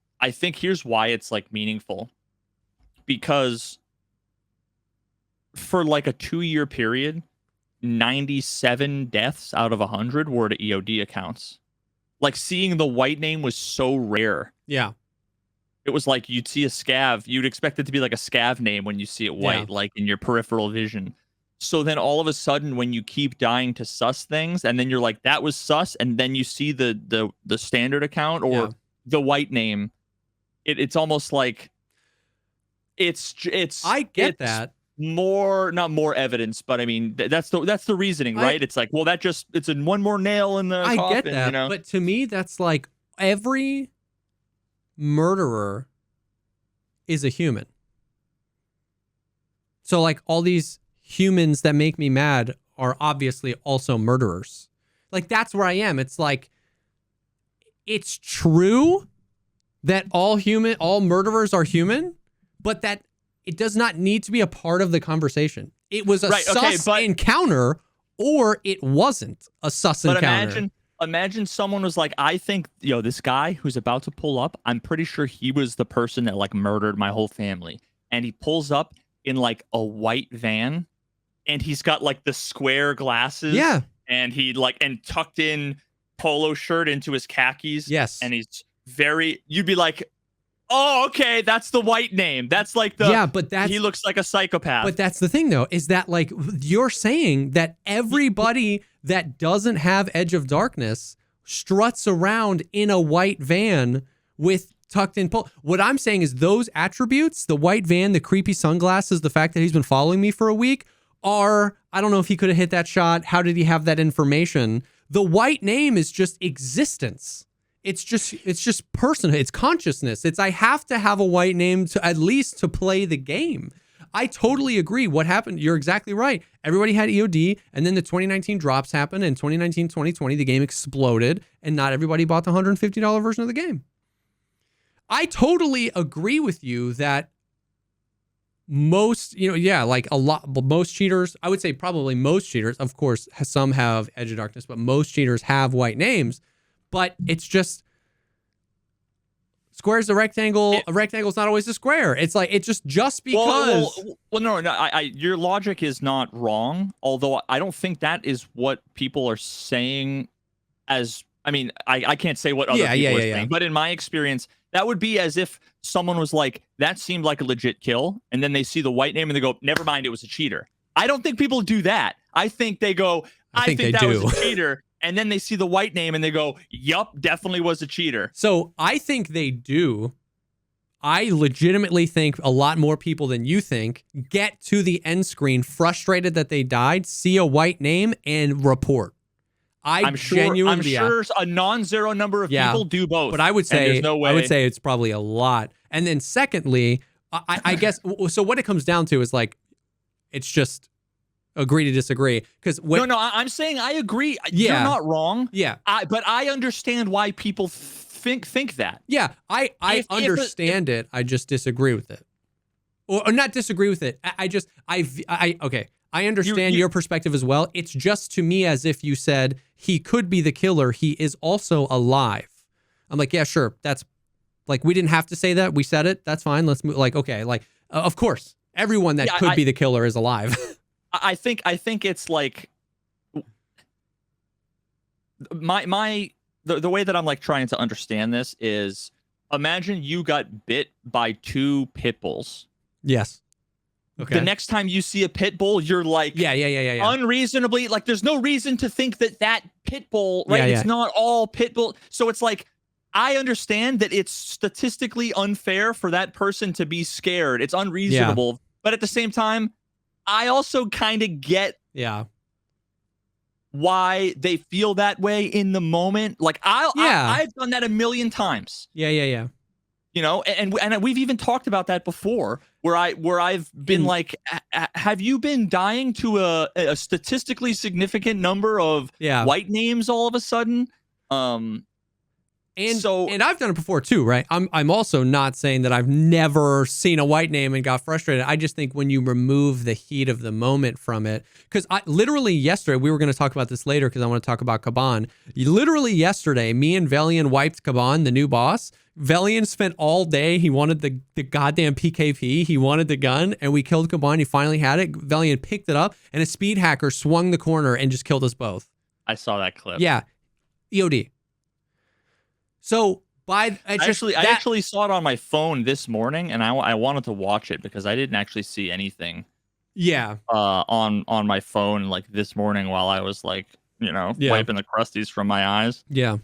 like meaningful, because for like a 2-year period, 97 deaths out of 100 were to EOD accounts. Like, seeing the white name was so rare. Yeah. It was like you'd see a scav, you'd expect it to be like a scav name when you see it white, like in your peripheral vision. So then all of a sudden, when you keep dying to sus things, and then you're like, that was sus, and then you see the standard account or the white name, it's almost like it's I get that. Not more evidence, but I mean that's the reasoning, right? It's like, well, it's in one more nail in the coffin. I get that, but to me, that's like every murderer is a human. So like all these humans that make me mad are obviously also murderers. Like, that's where I am. It's like, it's true that all murderers are human, but that it does not need to be a part of the conversation. It was a sus encounter, or it wasn't a sus encounter. Imagine someone was like, I think, this guy who's about to pull up, I'm pretty sure he was the person that like murdered my whole family. And he pulls up in like a white van, and he's got like the square glasses. Yeah. And he and tucked in polo shirt into his khakis. Yes. And you'd be like, oh, okay, that's the white name. That's like he looks like a psychopath. But that's the thing, though, is that like you're saying that everybody that doesn't have Edge of Darkness struts around in a white van with tucked in pole. What I'm saying is those attributes, the white van, the creepy sunglasses, the fact that he's been following me for a week, I don't know if he could have hit that shot. How did he have that information? The white name is just existence. It's just personhood. It's consciousness. I have to have a white name to at least to play the game. I totally agree. What happened? You're exactly right. Everybody had EOD, and then the 2019 drops happened, and 2019, 2020, the game exploded, and not everybody bought the $150 version of the game. I totally agree with you that most, most cheaters, I would say probably most cheaters, of course, some have Edge of Darkness, but most cheaters have white names. But it's just, square's a rectangle. A rectangle's not always a square. It's like, it's just because. Well, no, your logic is not wrong. Although I don't think that is what people are saying as I mean, I can't say what other people are saying, but in my experience, that would be as if someone was like, that seemed like a legit kill, and then they see the white name and they go, never mind, it was a cheater. I don't think people do that. I think they go, I think that was a cheater, and then they see the white name and they go, yup, definitely was a cheater. So I think they do. I legitimately think a lot more people than you think get to the end screen frustrated that they died, see a white name, and report. I'm sure a non-zero number of people do both. But I would say it's probably a lot. And then secondly, I guess so. What it comes down to is like, it's just agree to disagree. Because I'm saying I agree. You're not wrong. Yeah, but I understand why people think that. Yeah, I understand it. I just disagree with it, or not disagree with it. Okay. I understand your perspective as well. It's just to me as if you said he could be the killer. He is also alive. I'm like, yeah, sure. That's like, we didn't have to say that. We said it. That's fine. Let's move. Like, okay. Like, of course, everyone that could be the killer is alive. I think it's like the way that I'm like trying to understand this is, imagine you got bit by 2 pit bulls. Yes. Okay. The next time you see a pit bull, you're like, yeah. unreasonably, like, there's no reason to think that pit bull, right? It's not all pit bull. So it's like, I understand that it's statistically unfair for that person to be scared. It's unreasonable. But at the same time, I also kind of get why they feel that way in the moment. Like, I've done that a million times. Yeah. You know, and we've even talked about that before, where I've been like, have you been dying to a statistically significant number of white names all of a sudden? And I've done it before too, right? I'm also not saying that I've never seen a white name and got frustrated. I just think when you remove the heat of the moment from it, because I literally yesterday, we were going to talk about this later because I want to talk about Caban. Literally yesterday, me and Velian wiped Caban, the new boss. Velian spent all day. He wanted the goddamn PKP. He wanted the gun, and we killed Caban. He finally had it. Velian picked it up, and a speed hacker swung the corner and just killed us both. I saw that clip. Yeah, EOD. So I actually saw it on my phone this morning, and I wanted to watch it because I didn't actually see anything. Yeah. On my phone like this morning while I was like, wiping the crusties from my eyes. Yeah.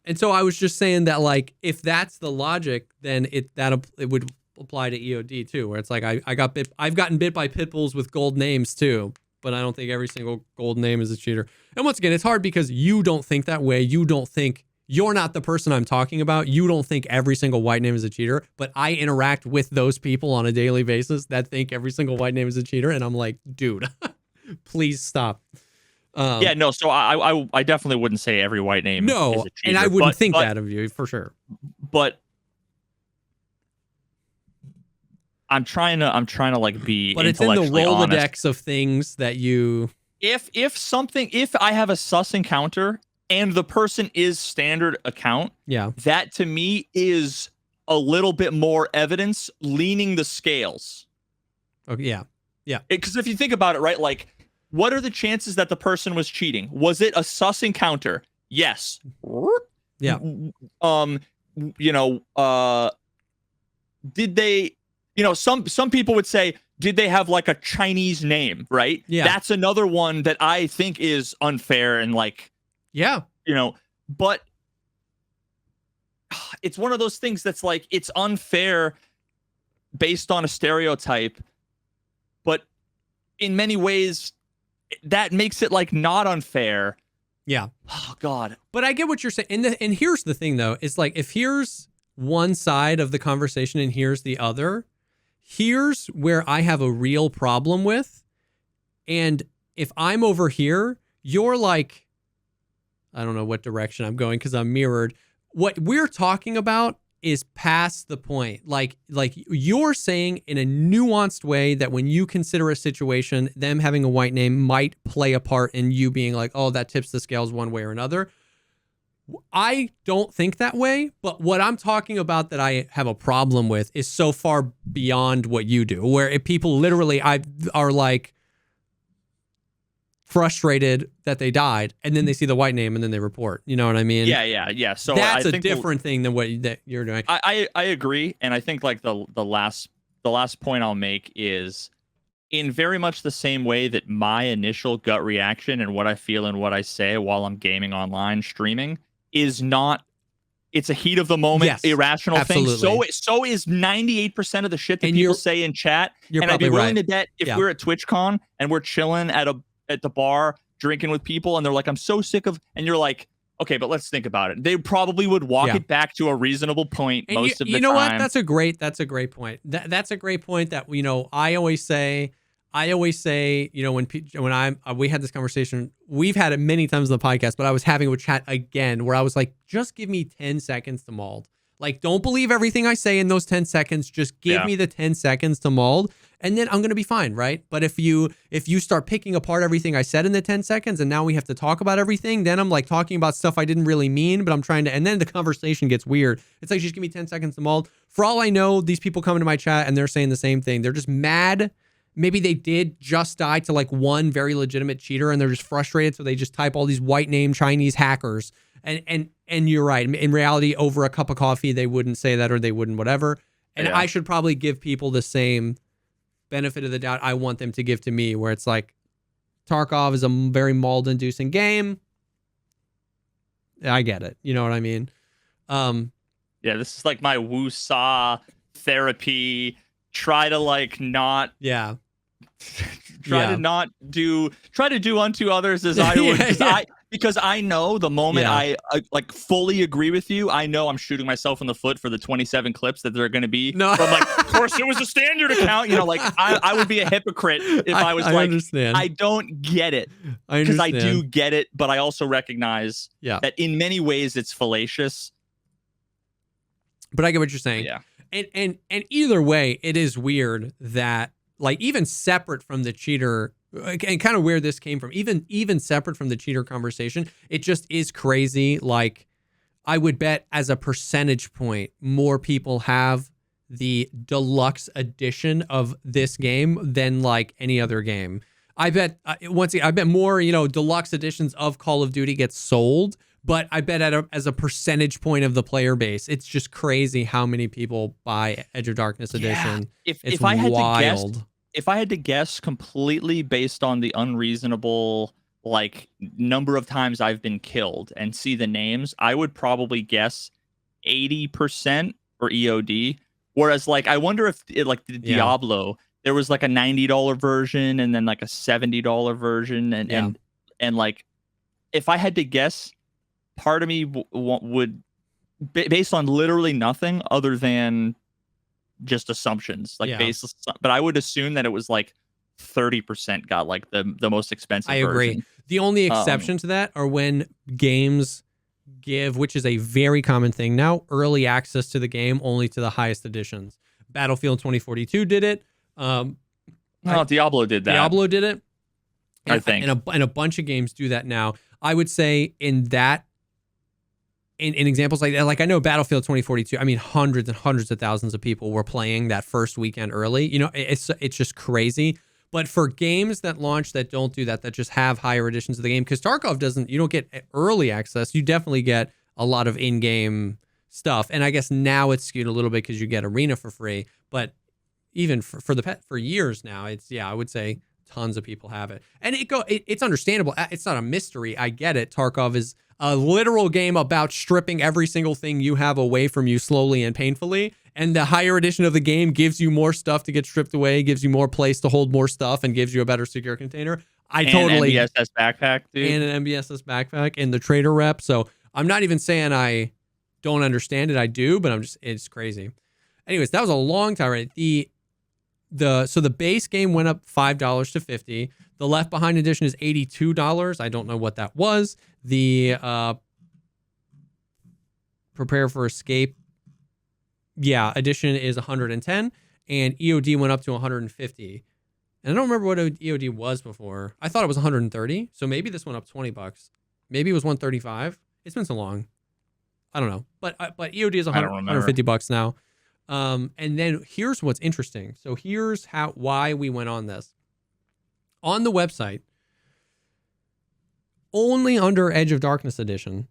And so I was just saying that, like, if that's the logic, then it would apply to EOD too, where it's like I've gotten bit by pit bulls with gold names too, but I don't think every single gold name is a cheater. And once again, it's hard because you don't think that way. You're not the person I'm talking about. You don't think every single white name is a cheater, but I interact with those people on a daily basis that think every single white name is a cheater, and I'm like, dude, please stop. So I definitely wouldn't say every white name is a cheater. And I wouldn't think that of you for sure. But I'm trying to like be. But it's in the Rolodex of things that you. If I have a sus encounter and the person is standard account, that to me is a little bit more evidence leaning the scales. Okay, yeah. Because if you think about it, right, like, what are the chances that the person was cheating? Was it a sus encounter? Yes. Yeah. Did they? Some people would say, did they have like a Chinese name? Right. Yeah. That's another one that I think is unfair and like. Yeah. But it's one of those things that's like, it's unfair based on a stereotype, but in many ways that makes it like not unfair. Yeah. Oh God. But I get what you're saying. And here's the thing though, is like, if here's one side of the conversation and here's the other, here's where I have a real problem with. And if I'm over here, you're like, I don't know what direction I'm going because I'm mirrored. What we're talking about is past the point. Like you're saying in a nuanced way that when you consider a situation, them having a white name might play a part in you being like, oh, that tips the scales one way or another. I don't think that way, but what I'm talking about that I have a problem with is so far beyond what you do, where if people literally are like, frustrated that they died, and then they see the white name and then they report. You know what I mean? Yeah. So that's I a think different thing than what that you're doing. I agree, and I think like the last point I'll make is, in very much the same way that my initial gut reaction and what I feel and what I say while I'm gaming online streaming is not, it's a heat of the moment, irrational absolutely. thing. So is 98% of the shit that people say in chat. And I'd be willing right. to bet if we're at TwitchCon and we're chilling at the bar drinking with people and they're like, I'm so sick of, and you're like, okay, but let's think about it. They probably would walk it back to a reasonable point and most of the time. You know what? That's a great point. That's a great point that, I always say, when we had this conversation, we've had it many times on the podcast, but I was having a chat again where I was like, just give me 10 seconds to mold. Like, don't believe everything I say in those 10 seconds. Just give me the 10 seconds to mold, and then I'm going to be fine, right? But if you start picking apart everything I said in the 10 seconds and now we have to talk about everything, then I'm like talking about stuff I didn't really mean, but I'm trying to, and then the conversation gets weird. It's like, just give me 10 seconds to mold. For all I know, these people come into my chat and they're saying the same thing. They're just mad. Maybe they did just die to like one very legitimate cheater and they're just frustrated. So they just type all these white name Chinese hackers. And you're right. In reality, over a cup of coffee, they wouldn't say that, or they wouldn't whatever. And I should probably give people the same benefit of the doubt I want them to give to me, where it's like, Tarkov is a very mold-inducing game. I get it. You know what I mean? This is like my woo-saw therapy. Try to like not try to do unto others as I would, because I know the moment I like fully agree with you, I know I'm shooting myself in the foot for the 27 clips that there are going to be. No, I'm like, of course it was a standard account. Like I would be a hypocrite if I was like, understand. I don't get it, because I do get it, but I also recognize that in many ways it's fallacious. But I get what you're saying. Yeah. And either way, it is weird that, like, even separate from the cheater, and kind of where this came from, even separate from the cheater conversation, it just is crazy. Like, I would bet as a percentage point, more people have the deluxe edition of this game than like any other game. I bet I bet more, deluxe editions of Call of Duty get sold. But I bet as a percentage point of the player base, it's just crazy how many people buy Edge of Darkness edition. If I had to guess completely based on the unreasonable like number of times I've been killed and see the names, I would probably guess 80% or EOD. Whereas like I wonder if the Diablo, there was like a $90 version and then like a $70 version and like if I had to guess, part of me would, based on literally nothing other than just assumptions, like baseless, but I would assume that it was like 30% got like the most expensive version. I agree. The only exception to that are when games give, which is a very common thing now, early access to the game only to the highest editions. Battlefield 2042 did it. Diablo did that. Diablo did it. And, I think. And a bunch of games do that now. I would say in examples like that, like I know Battlefield 2042, I mean, hundreds and hundreds of thousands of people were playing that first weekend early. It's just crazy. But for games that launch that don't do that just have higher editions of the game, because Tarkov you don't get early access. You definitely get a lot of in-game stuff. And I guess now it's skewed a little bit because you get Arena for free. But even for years now, I would say tons of people have it. And it's understandable. It's not a mystery. I get it. Tarkov is a literal game about stripping every single thing you have away from you slowly and painfully. And the higher edition of the game gives you more stuff to get stripped away, gives you more place to hold more stuff, and gives you a better secure container. And an MBSS backpack, dude. And an MBSS backpack and the trader rep. So I'm not even saying I don't understand it. I do, but it's crazy. Anyways, that was a long time, right? So the base game went up $5 to $50. The Left Behind edition is $82. I don't know what that was. The Prepare for Escape, edition is $110, and EOD went up to $150. And I don't remember what EOD was before. I thought it was $130. So maybe this went up $20. Maybe it was $135. It's been so long. I don't know. But EOD is $150 now. And then here's what's interesting. So here's why we went on this. On the website, only under Edge of Darkness edition,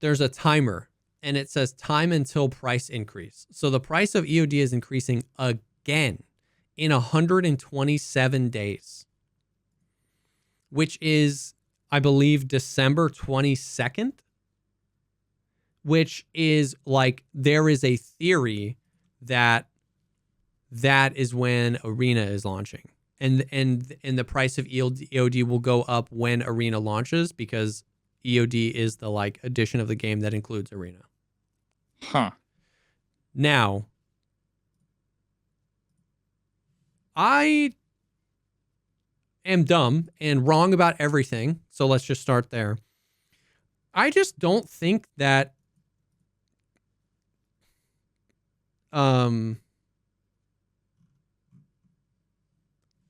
there's a timer, and it says time until price increase. So the price of EOD is increasing again in 127 days, which is, I believe, December 22nd, which is like, there is a theory that is when Arena is launching. And the price of EOD will go up when Arena launches, because EOD is the like edition of the game that includes Arena. Huh. Now, I am dumb and wrong about everything, so let's just start there. I just don't think that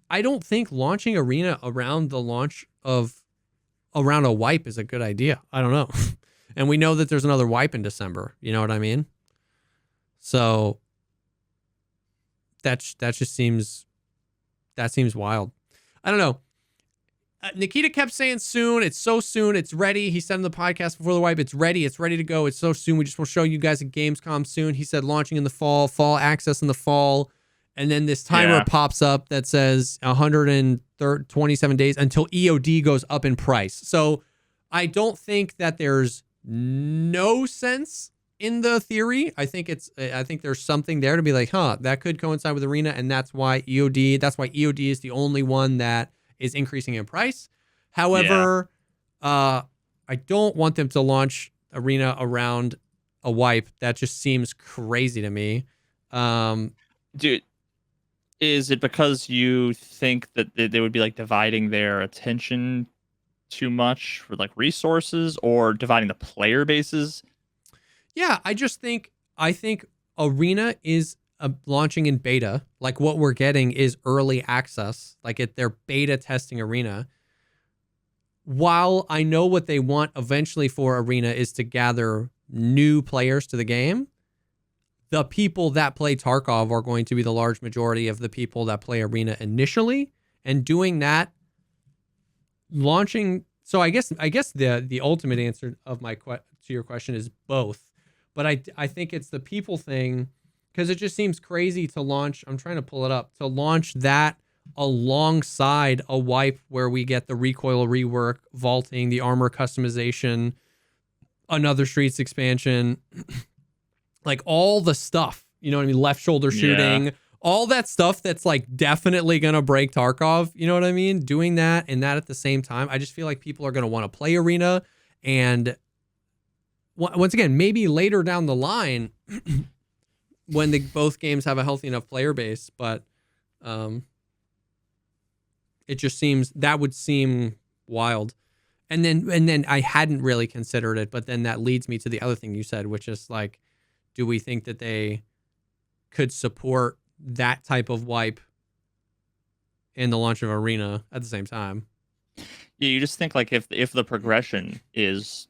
I don't think launching Arena around the launch of around a wipe is a good idea. I don't know. And we know that there's another wipe in December. You know what I mean? So that just seems wild. I don't know. Nikita kept saying soon. It's so soon. It's ready. He said in the podcast before the wipe, it's ready. It's ready to go. It's so soon. We just will show you guys at Gamescom soon. He said launching in the fall access in the fall. And then this timer pops up that says 127 days until EOD goes up in price. So I don't think that there's no sense in the theory. I think there's something there to be like, that could coincide with Arena, and that's why EOD is the only one that is increasing in price. However, I don't want them to launch Arena around a wipe. That just seems crazy to me. Dude, is it because you think that they would be like dividing their attention too much for like resources, or dividing the player bases? Yeah, I think Arena is launching in beta. Like what we're getting is early access. Like they're beta testing Arena. While I know what they want eventually for Arena is to gather new players to the game, the people that play Tarkov are going to be the large majority of the people that play Arena initially, and doing that, launching. So I guess the ultimate answer of to your question is both, but I think it's the people thing, because it just seems crazy to launch. I'm trying to pull it up, to launch that alongside a wipe where we get the recoil rework, vaulting, the armor customization, another Streets expansion. Like all the stuff, you know what I mean? Left shoulder shooting, all that stuff that's like definitely going to break Tarkov. You know what I mean? Doing that and that at the same time. I just feel like people are going to want to play Arena. And once again, maybe later down the line when both games have a healthy enough player base, but it just seems, that would seem wild. And then I hadn't really considered it, but then that leads me to the other thing you said, which is like, do we think that they could support that type of wipe in the launch of Arena at the same time? Yeah, you just think like if the progression is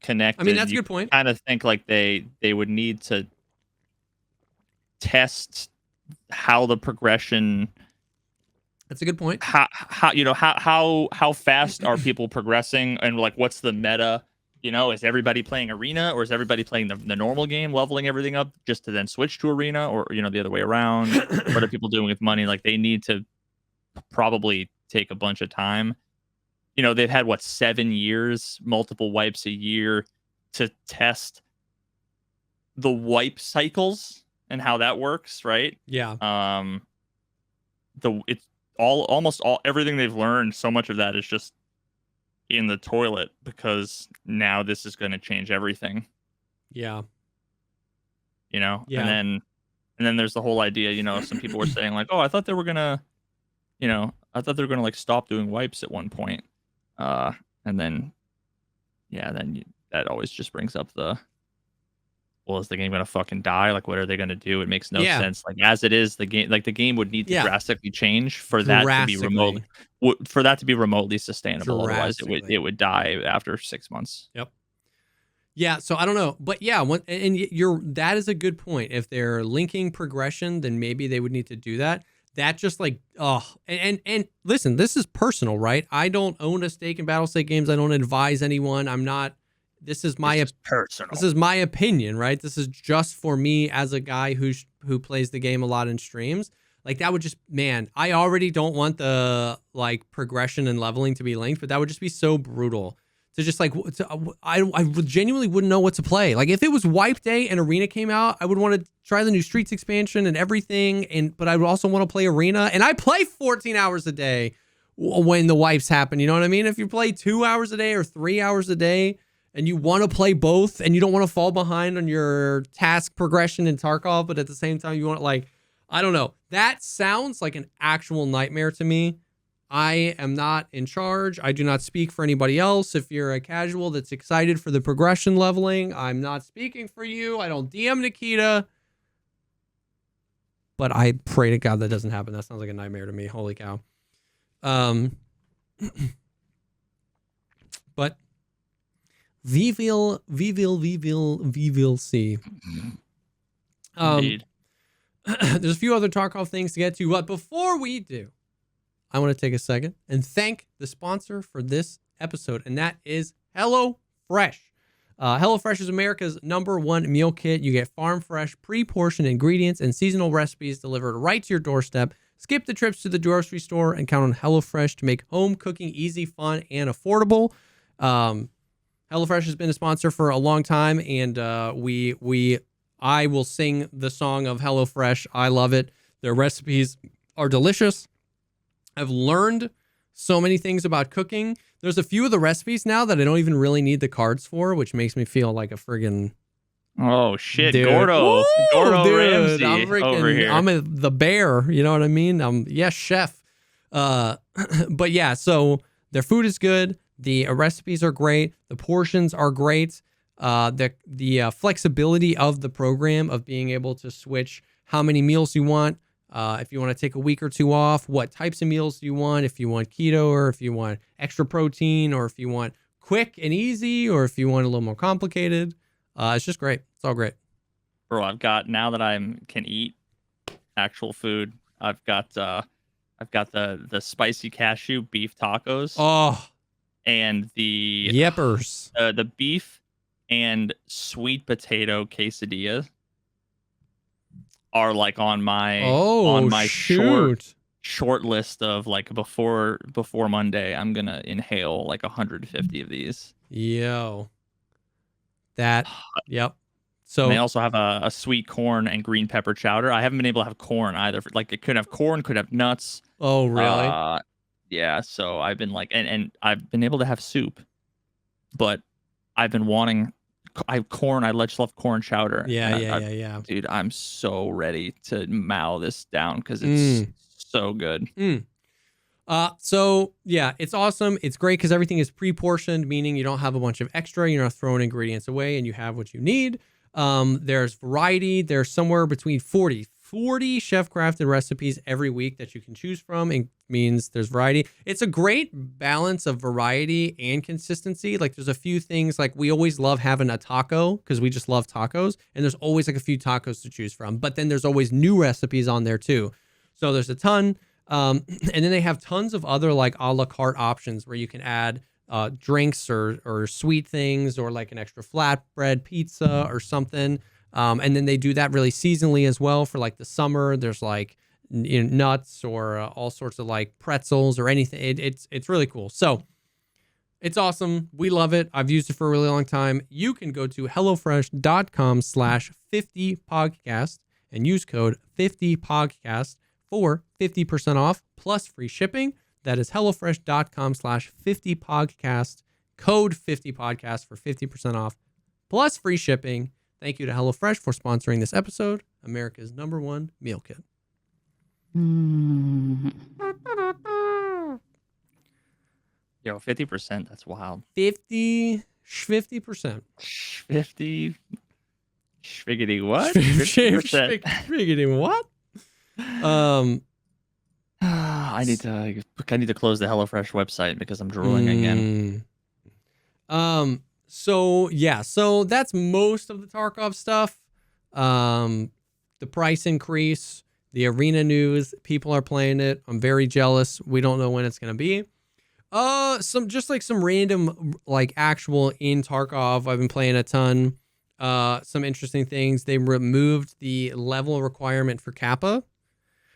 connected. I mean, that's a good point. Kind of think like they would need to test how the progression. That's a good point. How fast are people progressing, and like what's the meta? You know, is everybody playing Arena, or is everybody playing the normal game, leveling everything up just to then switch to Arena, or the other way around? What are people doing with money? Like they need to probably take a bunch of time. They've had 7 years, multiple wipes a year to test the wipe cycles and how that works, right? Yeah. It's almost all everything they've learned. So much of that is just in the toilet, because now this is going to change everything. Yeah. And then there's the whole idea, some people were saying like, oh, I thought they were going to like stop doing wipes at one point. And then that always just brings up is the game going to fucking die? Like, what are they going to do? It makes no sense. Like, as it is, the game would need to drastically change for that to be remotely sustainable. Otherwise, it would die after 6 months. Yep. Yeah. So I don't know, but that is a good point. If they're linking progression, then maybe they would need to do that. that just like, oh, and listen, this is personal, right? I don't own a stake in Battlestate Games. I don't advise anyone. I'm not, this is personal. This is my opinion, right? This is just for me as a guy who plays the game a lot in streams. Like that would just, man, I already don't want the like progression and leveling to be linked, but that would just be so brutal to just like, I genuinely wouldn't know what to play. Like if it was Wipe Day and Arena came out, I would want to try the new Streets expansion and everything. But I would also want to play Arena, and I play 14 hours a day when the wipes happen. You know what I mean? If you play 2 hours a day or 3 hours a day and you want to play both and you don't want to fall behind on your task progression in Tarkov, but at the same time you want like, I don't know. That sounds like an actual nightmare to me. I am not in charge. I do not speak for anybody else. If you're a casual that's excited for the progression leveling, I'm not speaking for you. I don't DM Nikita. But I pray to God that doesn't happen. That sounds like a nightmare to me. Holy cow. But we will see. Indeed. There's a few other Tarkov things to get to, but before we do, I want to take a second and thank the sponsor for this episode, and that is HelloFresh. HelloFresh is America's #1 meal kit. You get farm fresh, pre-portioned ingredients and seasonal recipes delivered right to your doorstep. Skip the trips to the grocery store and count on HelloFresh to make home cooking easy, fun, and affordable. HelloFresh has been a sponsor for a long time, and I will sing the song of HelloFresh. I love it. Their recipes are delicious. I've learned so many things about cooking. There's a few of the recipes now that I don't even really need the cards for, which makes me feel like a friggin' oh shit, dude. Gordo. Woo, Gordo dude, Ramsay I'm freaking, over here. I'm the bear, you know what I mean? Yes, chef. But yeah, so their food is good. The recipes are great. The portions are great. The flexibility of the program of being able to switch how many meals you want. If you want to take a week or two off, what types of meals do you want? If you want keto, or if you want extra protein, or if you want quick and easy, or if you want a little more complicated. It's just great. It's all great. Bro, I've got, now that I can eat actual food, I've got the spicy cashew beef tacos. Oh, and the yippers. The beef and sweet potato quesadilla are like on my short list of like before Monday. I'm gonna inhale like 150 of these. Yo, that yep. So and they also have a sweet corn and green pepper chowder. I haven't been able to have corn either. Like it could have corn, could have nuts. Oh really? Yeah. So I've been like, and I've been able to have soup, but I've been wanting. I have corn. I just love corn chowder. Yeah. Dude, I'm so ready to mow this down because it's so good. So yeah, it's awesome. It's great because everything is pre-portioned, meaning you don't have a bunch of extra. You're not throwing ingredients away, and you have what you need. There's variety. There's somewhere between 40 chef-crafted recipes every week that you can choose from. It means there's variety. It's a great balance of variety and consistency. Like there's a few things, like we always love having a taco because we just love tacos, and there's always like a few tacos to choose from. But then there's always new recipes on there too. So there's a ton. And then they have tons of other like a la carte options where you can add drinks or sweet things, or like an extra flatbread pizza or something. And then they do that really seasonally as well for like the summer. There's like nuts or all sorts of like pretzels or anything. It's really cool. So it's awesome. We love it. I've used it for a really long time. You can go to hellofresh.com/50podcast and use code 50podcast for 50% off plus free shipping. That is hellofresh.com/50podcast, code 50podcast for 50% off plus free shipping. Thank you to HelloFresh for sponsoring this episode, America's #1 meal kit. Yo, 50%, that's wild. 50%. 50 Schwiggity what? 50%. Schwiggity what? I need to close the HelloFresh website because I'm drooling again. So that's most of the Tarkov stuff. The price increase, The arena news, people are playing it. I'm very jealous. We don't know when it's gonna be. Some random like actual in Tarkov. I've been playing a ton. Some interesting things. They removed the level requirement for Kappa,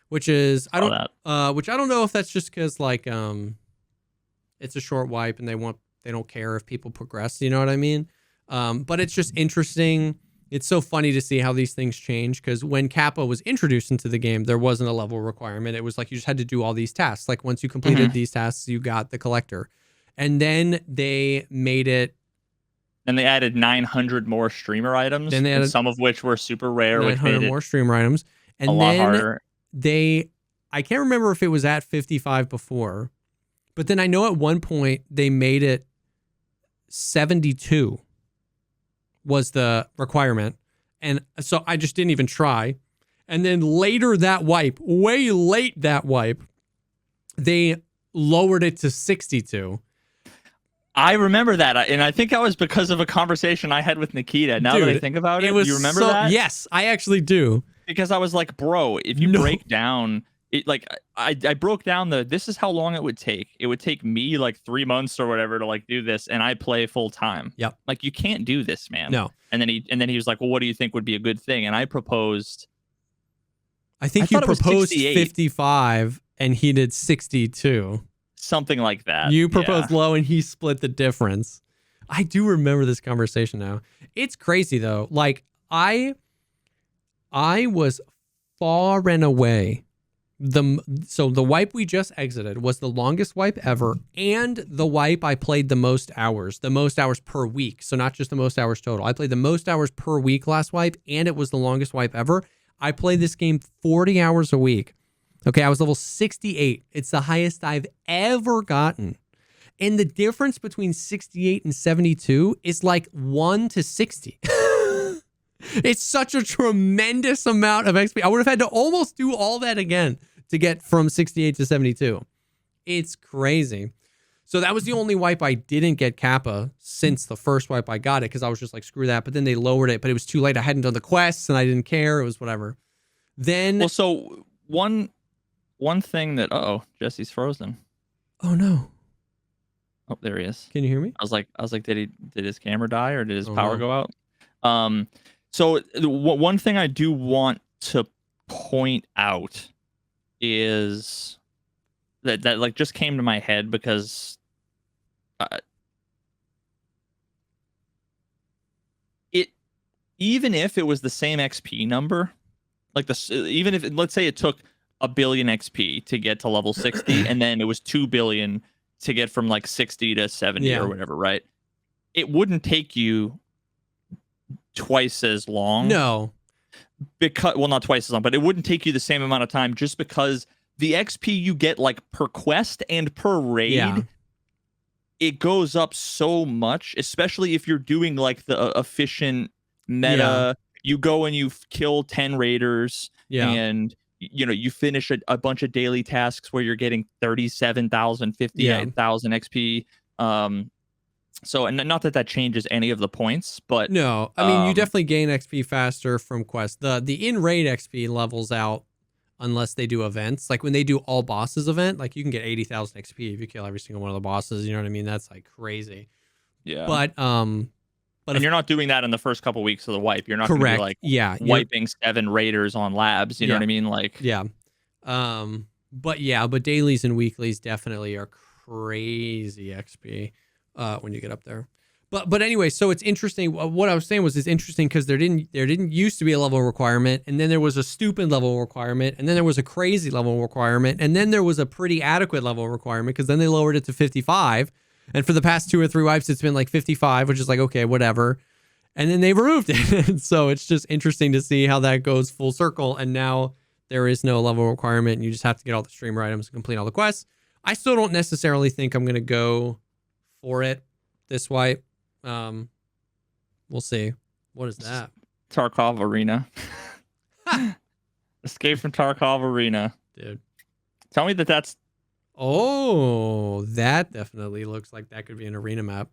which is I don't know if that's just because like it's a short wipe and they don't care if people progress. You know what I mean? But it's just interesting. It's so funny to see how these things change, because when Kappa was introduced into the game, there wasn't a level requirement. It was like you just had to do all these tasks. Like once you completed these tasks, you got the collector. And then made it. And they added 900 more streamer items, and some of which were super rare, 900 which made it more streamer items. And a lot harder. I can't remember if it was at 55 before, but then I know at one point they made it 72 was the requirement. And so I just didn't even try. And then later that wipe, way late that wipe, they lowered it to 62. I remember that. And I think that was because of a conversation I had with Nikita. Now that I think about it, you remember that? Yes, I actually do. Because I was like, bro, if you break down it, like I broke down this is how long it would take. It would take me like 3 months or whatever to like do this, and I play full time. Yep. Like you can't do this, man. No. And then he was like, well, what do you think would be a good thing? And I proposed. I think you proposed 55 and he did 62. Something like that. You proposed low and he split the difference. I do remember this conversation now. It's crazy though. Like I was far and away the wipe we just exited was the longest wipe ever, and the wipe I played the most hours per week. So not just the most hours total. I played the most hours per week last wipe, and it was the longest wipe ever. I played this game 40 hours a week. Okay, I was level 68. It's the highest I've ever gotten. And the difference between 68 and 72 is like 1 to 60. It's such a tremendous amount of XP. I would have had to almost do all that again to get from 68 to 72. It's crazy. So that was the only wipe I didn't get Kappa since the first wipe I got it, because I was just like, screw that. But then they lowered it, but it was too late. I hadn't done the quests and I didn't care. It was whatever. Then... Well, so one thing that... Jesse's frozen. Oh, no. Oh, there he is. Can you hear me? I was like, did his camera die or did his power go out? So one thing I do want to point out is that like just came to my head because even if it was the same XP number, like even if let's say it took 1 billion XP to get to level 60 and then it was 2 billion to get from like 60 to 70 or whatever, right? It wouldn't take you twice as long. No. Because not twice as long, but it wouldn't take you the same amount of time, just because the XP you get like per quest and per raid, it goes up so much, especially if you're doing like the efficient meta. You go and you kill 10 raiders and you finish a bunch of daily tasks where you're getting 37,000, 58,000 XP. So, and not that changes any of the points, but... No, I mean, you definitely gain XP faster from quests. The in-raid XP levels out unless they do events. Like, when they do all bosses event, like, you can get 80,000 XP if you kill every single one of the bosses. You know what I mean? That's, like, crazy. Yeah. But and you're not doing that in the first couple weeks of the wipe. You're not going to be, like, wiping 7 raiders on labs. You know what I mean? Like... Yeah. But dailies and weeklies definitely are crazy XP. When you get up there, but anyway, so it's interesting. What I was saying was it's interesting because there didn't used to be a level requirement, and then there was a stupid level requirement, and then there was a crazy level requirement, and then there was a pretty adequate level requirement because then they lowered it to 55, and for the past 2 or 3 wipes it's been like 55, which is like okay, whatever, and then they removed it. And so it's just interesting to see how that goes full circle, and now there is no level requirement, and you just have to get all the streamer items and complete all the quests. I still don't necessarily think I'm gonna go for it this wipe. We'll see. What is that? Tarkov Arena. Escape from Tarkov Arena. Dude. Tell me that's... Oh, that definitely looks like that could be an arena map.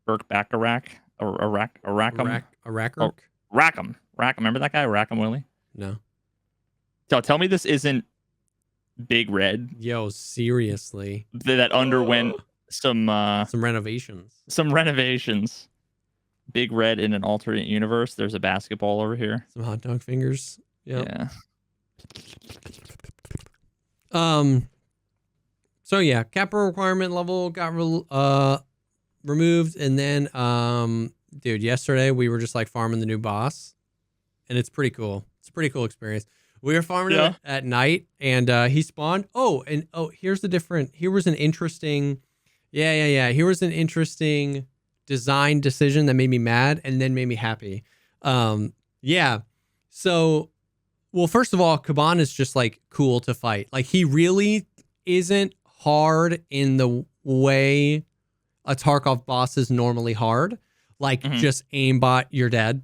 Rackham. Rackham. Remember that guy? Rackham Willie? No. Tell me this isn't Big Red. Yo, seriously. That underwent some renovations. Some renovations. Big Red in an alternate universe. There's a basketball over here. Some hot dog fingers. Yep. Yeah. So yeah, capital requirement level got removed, and then dude, yesterday we were just like farming the new boss, and it's pretty cool. It's a pretty cool experience. We were farming it at night, and he spawned. Here was an interesting here was an interesting design decision that made me mad and then made me happy. So, well, first of all, Kaban is just like cool to fight. Like, he really isn't hard in the way a Tarkov boss is normally hard. Like, just aimbot, you're dead.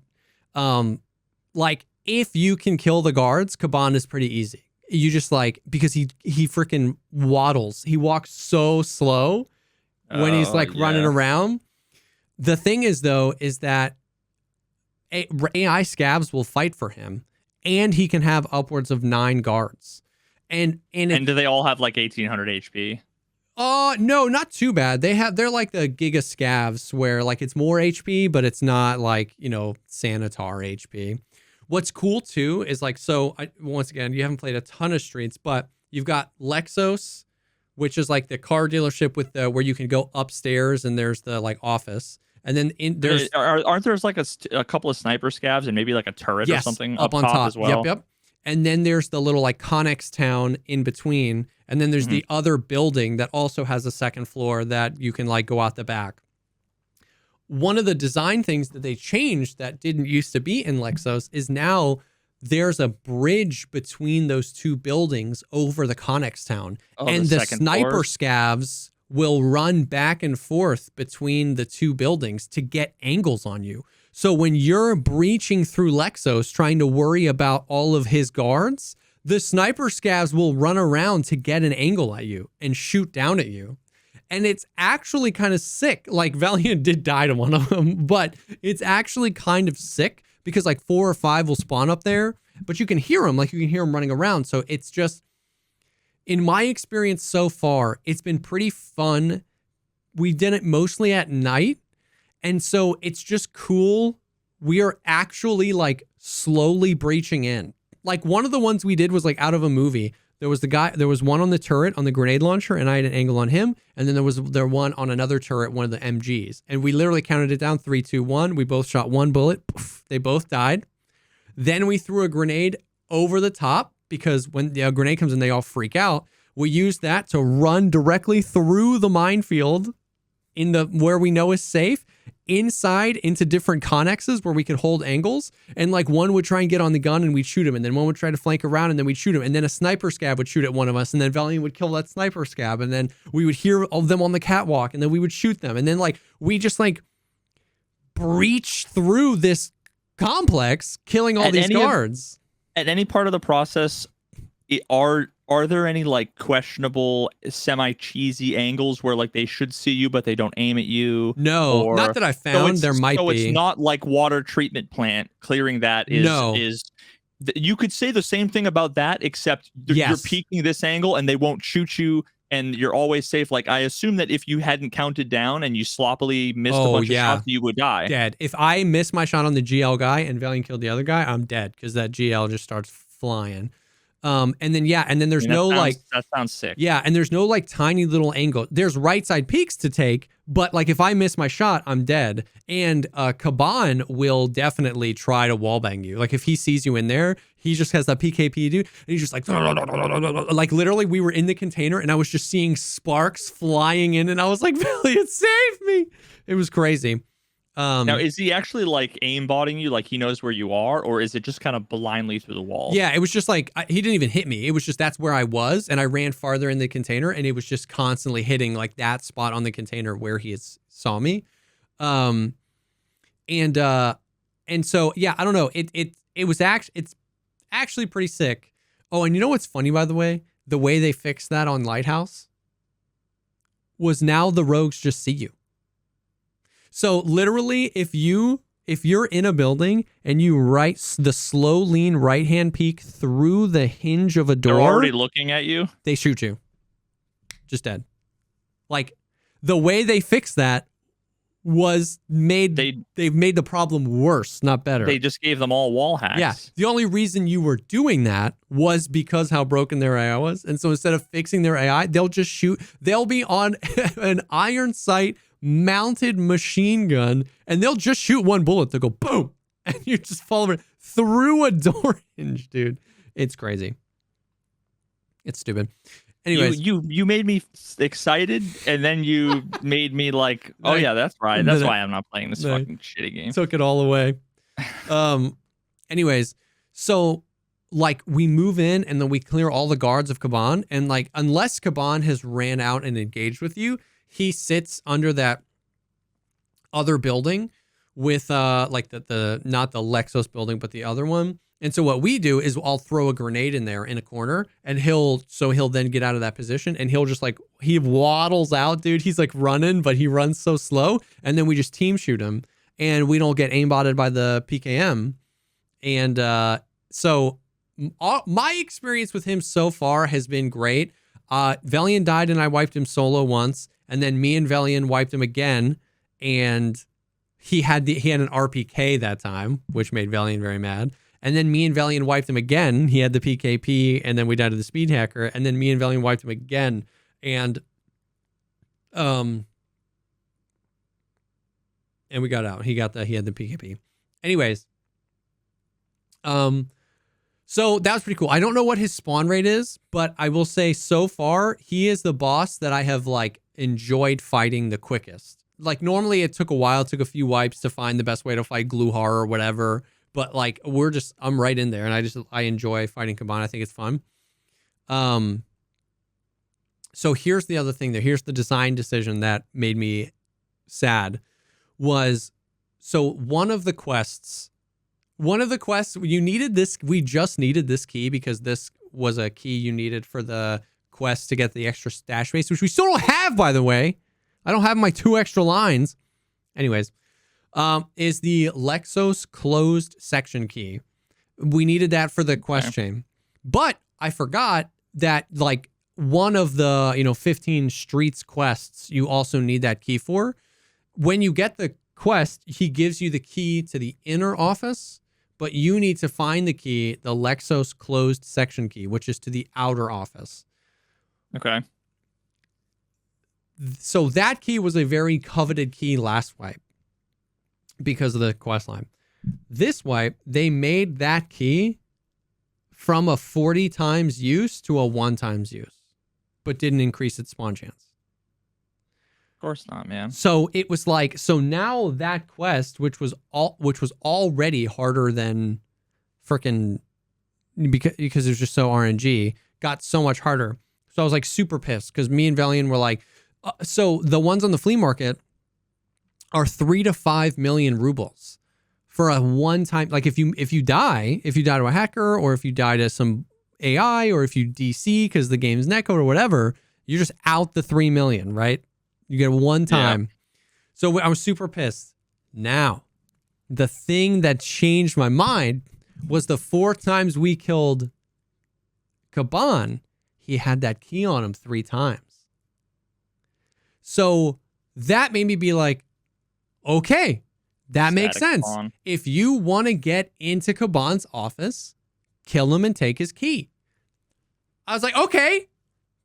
Like, if you can kill the guards, Kaban is pretty easy. You just like, because he freaking waddles. He walks so slow when he's like running around. The thing is, though, is that AI scavs will fight for him, and he can have upwards of 9 guards. And do they all have like 1800 HP? No, not too bad. They're like the Giga Scavs, where like it's more HP, but it's not like, Sanitar HP. What's cool too is like, once again, you haven't played a ton of streets, but you've got Lexos, which is like the car dealership with where you can go upstairs and there's the like office. And then aren't there like a couple of sniper scavs and maybe like a turret or something up on top as well? Yep. And then there's the little like Connex town in between. And then there's the other building that also has a second floor that you can like go out the back. One of the design things that they changed that didn't used to be in Lexos is now there's a bridge between those two buildings over the Connex town. And the sniper scavs will run back and forth between the two buildings to get angles on you. So when you're breaching through Lexos trying to worry about all of his guards, the sniper scavs will run around to get an angle at you and shoot down at you. And it's actually kind of sick. Like, Valiant did die to one of them, but it's actually kind of sick because like 4 or 5 will spawn up there, but you can hear them. Like, you can hear them running around. So it's just, in my experience so far, it's been pretty fun. We did it mostly at night. And so it's just cool. We are actually like slowly breaching in. Like, one of the ones we did was like out of a movie. There was one on the turret on the grenade launcher, and I had an angle on him. And then there was one on another turret, one of the MGs. And we literally counted it down, 3, 2, 1. We both shot one bullet. Poof, they both died. Then we threw a grenade over the top, because when the grenade comes in, they all freak out. We used that to run directly through the minefield where we know is safe, inside into different connexes where we could hold angles. And like, one would try and get on the gun and we'd shoot him. And then one would try to flank around and then we'd shoot him. And then a sniper scab would shoot at one of us. And then Valiant would kill that sniper scab. And then we would hear all of them on the catwalk and then we would shoot them. And then like, we just like breach through this complex, killing all these guards. At any part of the process, are there any like questionable, semi-cheesy angles where like they should see you but they don't aim at you? No, not that I found. There might be. So it's not like water treatment plant clearing that is you could say the same thing about that, except you're peeking this angle and they won't shoot you and you're always safe. Like, I assume that if you hadn't counted down and you sloppily missed a bunch of shots, you would die. Dead. If I miss my shot on the GL guy and Valiant killed the other guy, I'm dead because that GL just starts flying. And then there's that sounds sick. Yeah, and there's no like tiny little angle. There's right side peaks to take, but like if I miss my shot, I'm dead. And Kaban will definitely try to wallbang you. Like, if he sees you in there, he just has that PKP dude, and he's just like literally we were in the container and I was just seeing sparks flying in and I was like, Valiant, save me. It was crazy. Now, is he actually like aimbotting you, like he knows where you are, or is it just kind of blindly through the wall? Yeah, it was just like, he didn't even hit me. It was just, that's where I was, and I ran farther in the container, and it was just constantly hitting like that spot on the container where he saw me. And so yeah, I don't know. It's actually pretty sick. Oh, and you know what's funny, by the way they fixed that on Lighthouse was now the rogues just see you. So literally, if you if you're in a building and you the slow lean right-hand peek through the hinge of a door, they're already looking at you. They shoot you. Just dead. Like, the way they fixed that was they've made the problem worse, not better. They just gave them all wall hacks. Yeah. The only reason you were doing that was because how broken their AI was. And so instead of fixing their AI, they'll just shoot. They'll be on an iron sight mounted machine gun, and they'll just shoot one bullet. They'll go boom, and you just fall over through a door hinge, dude. It's crazy. It's stupid. Anyways, you made me excited, and then you made me like, oh yeah, that's right. That's why I'm not playing this fucking shitty game. Took it all away. Anyways, so like we move in and then we clear all the guards of Kaban, and like unless Kaban has ran out and engaged with you, he sits under that other building with like the not the Lexos building, but the other one. And so what we do is I'll throw a grenade in there in a corner, and he'll then get out of that position, and he'll just like, he waddles out, dude. He's like running, but he runs so slow. And then we just team shoot him, and we don't get aimbotted by the PKM. And so my experience with him so far has been great. Velian died and I wiped him solo once, and then me and Velian wiped him again. And he had an RPK that time, which made Velian very mad. And then me and Velian wiped him again. He had the PKP, and then we died to the speed hacker. And then me and Velian wiped him again. And we got out. He had the PKP. Anyways, so that was pretty cool. I don't know what his spawn rate is, but I will say so far, he is the boss that I have like enjoyed fighting the quickest. Like normally it took a while, it took a few wipes to find the best way to fight Gluhar or whatever. But like I'm right in there, and I enjoy fighting Kaban. I think it's fun. So here's the other thing there. Here's the design decision that made me sad. So one of the quests you needed this. We just needed this key because this was a key you needed for the quest to get the extra stash base, which we still don't have, by the way. I don't have my 2 extra lines. Anyways. Is the Lexos closed section key. We needed that for the quest chain. But I forgot that like one of the, 15 streets quests, you also need that key for. When you get the quest, he gives you the key to the inner office, but you need to find the key, the Lexos closed section key, which is to the outer office. Okay. So that key was a very coveted key last wipe, because of the quest line. This wipe, they made that key from a 40 times use to a 1 times use, but didn't increase its spawn chance. Of course not, man. So it was like, so now that quest, which was already harder than freaking, because it was just so RNG, got so much harder. So I was like super pissed because me and Velian were like, so the ones on the flea market are 3 to 5 million rubles for a one-time. Like if you die to a hacker, or if you die to some AI, or if you DC because the game's netcode or whatever, you're just out the 3 million, right? You get one time. Yeah. So I was super pissed. Now, the thing that changed my mind was the 4 times we killed Kaban, he had that key on him 3 times. So that made me be like, okay, that makes sense. If you want to get into Kaban's office, kill him and take his key. I was like, okay,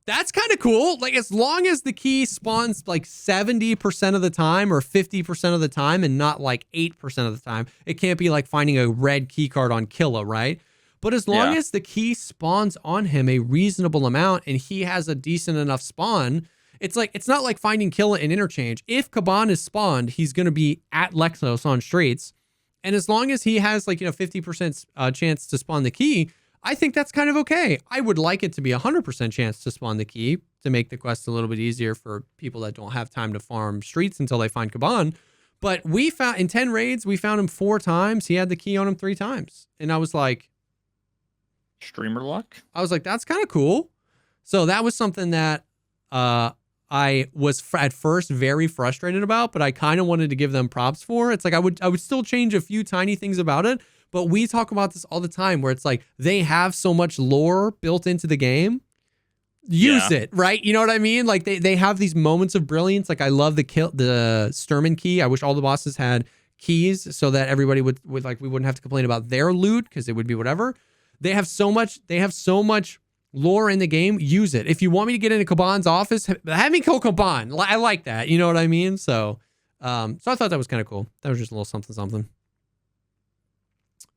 that's kind of cool. Like, as long as the key spawns like 70% of the time or 50% of the time and not like 8% of the time, it can't be like finding a red key card on Killa, right? But as long as the key spawns on him a reasonable amount and he has a decent enough spawn, it's not like finding Killa in interchange. If Kaban is spawned, he's going to be at Lexos on streets. And as long as he has 50% chance to spawn the key, I think that's kind of okay. I would like it to be 100% chance to spawn the key to make the quest a little bit easier for people that don't have time to farm streets until they find Kaban. But we found in 10 raids, we found him 4 times. He had the key on him 3 times. And I was like, streamer luck. I was like, that's kind of cool. So that was something that I was at first very frustrated about, but I kind of wanted to give them props for. It's like I would still change a few tiny things about it, but we talk about this all the time where it's like they have so much lore built into the game. Use it, right? You know what I mean? Like they have these moments of brilliance. Like I love the Sturman key. I wish all the bosses had keys so that everybody would like we wouldn't have to complain about their loot because it would be whatever. They have so much lore in the game. Use it. If you want me to get into Kaban's office, have me kill Kaban. I like that. You know what I mean? So I thought that was kind of cool. That was just a little something.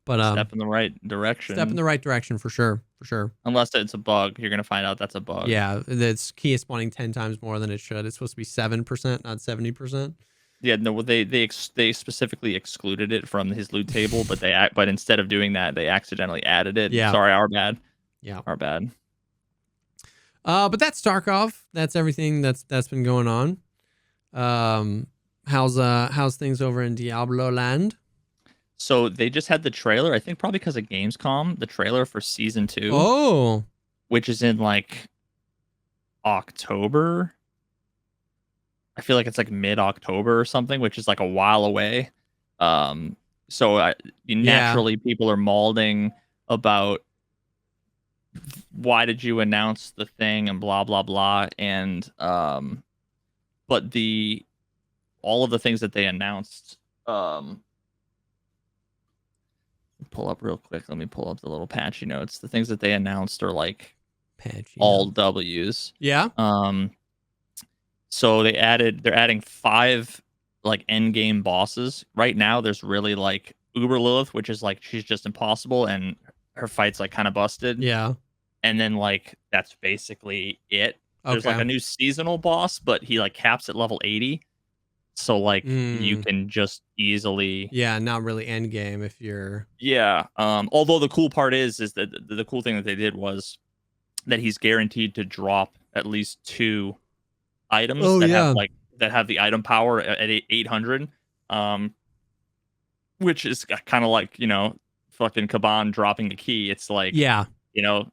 But step in the right direction. Step in the right direction for sure. Unless it's a bug, you're gonna find out that's a bug. Yeah, it's key is spawning 10 times more than it should. It's supposed to be 7%, not 70%. Yeah, no, they specifically excluded it from his loot table, but instead of doing that, they accidentally added it. Yeah. Sorry, our bad. Yeah, our bad. But that's Tarkov. That's everything that's been going on. How's things over in Diablo land? So they just had the trailer, I think probably because of Gamescom, the trailer for season 2. Oh. Which is in like October. I feel like it's like mid-October or something, which is like a while away. So naturally people are malding about why did you announce the thing and blah blah blah, and but all of the things that they announced, pull up real quick. Let me pull up the little patchy notes. The things that they announced are like all W's. Yeah. So they're adding 5 like end game bosses. Right now there's really like Uber Lilith, which is like she's just impossible and her fight's like kind of busted. Yeah. And then like that's basically it. There's like a new seasonal boss, but he like caps at level 80. So like you can just easily not really end game if you're although the cool part is that the cool thing that they did was that he's guaranteed to drop at least 2 items that have the item power at 800, which is kind of like, you know, fucking Kaban dropping the key. It's like, you know,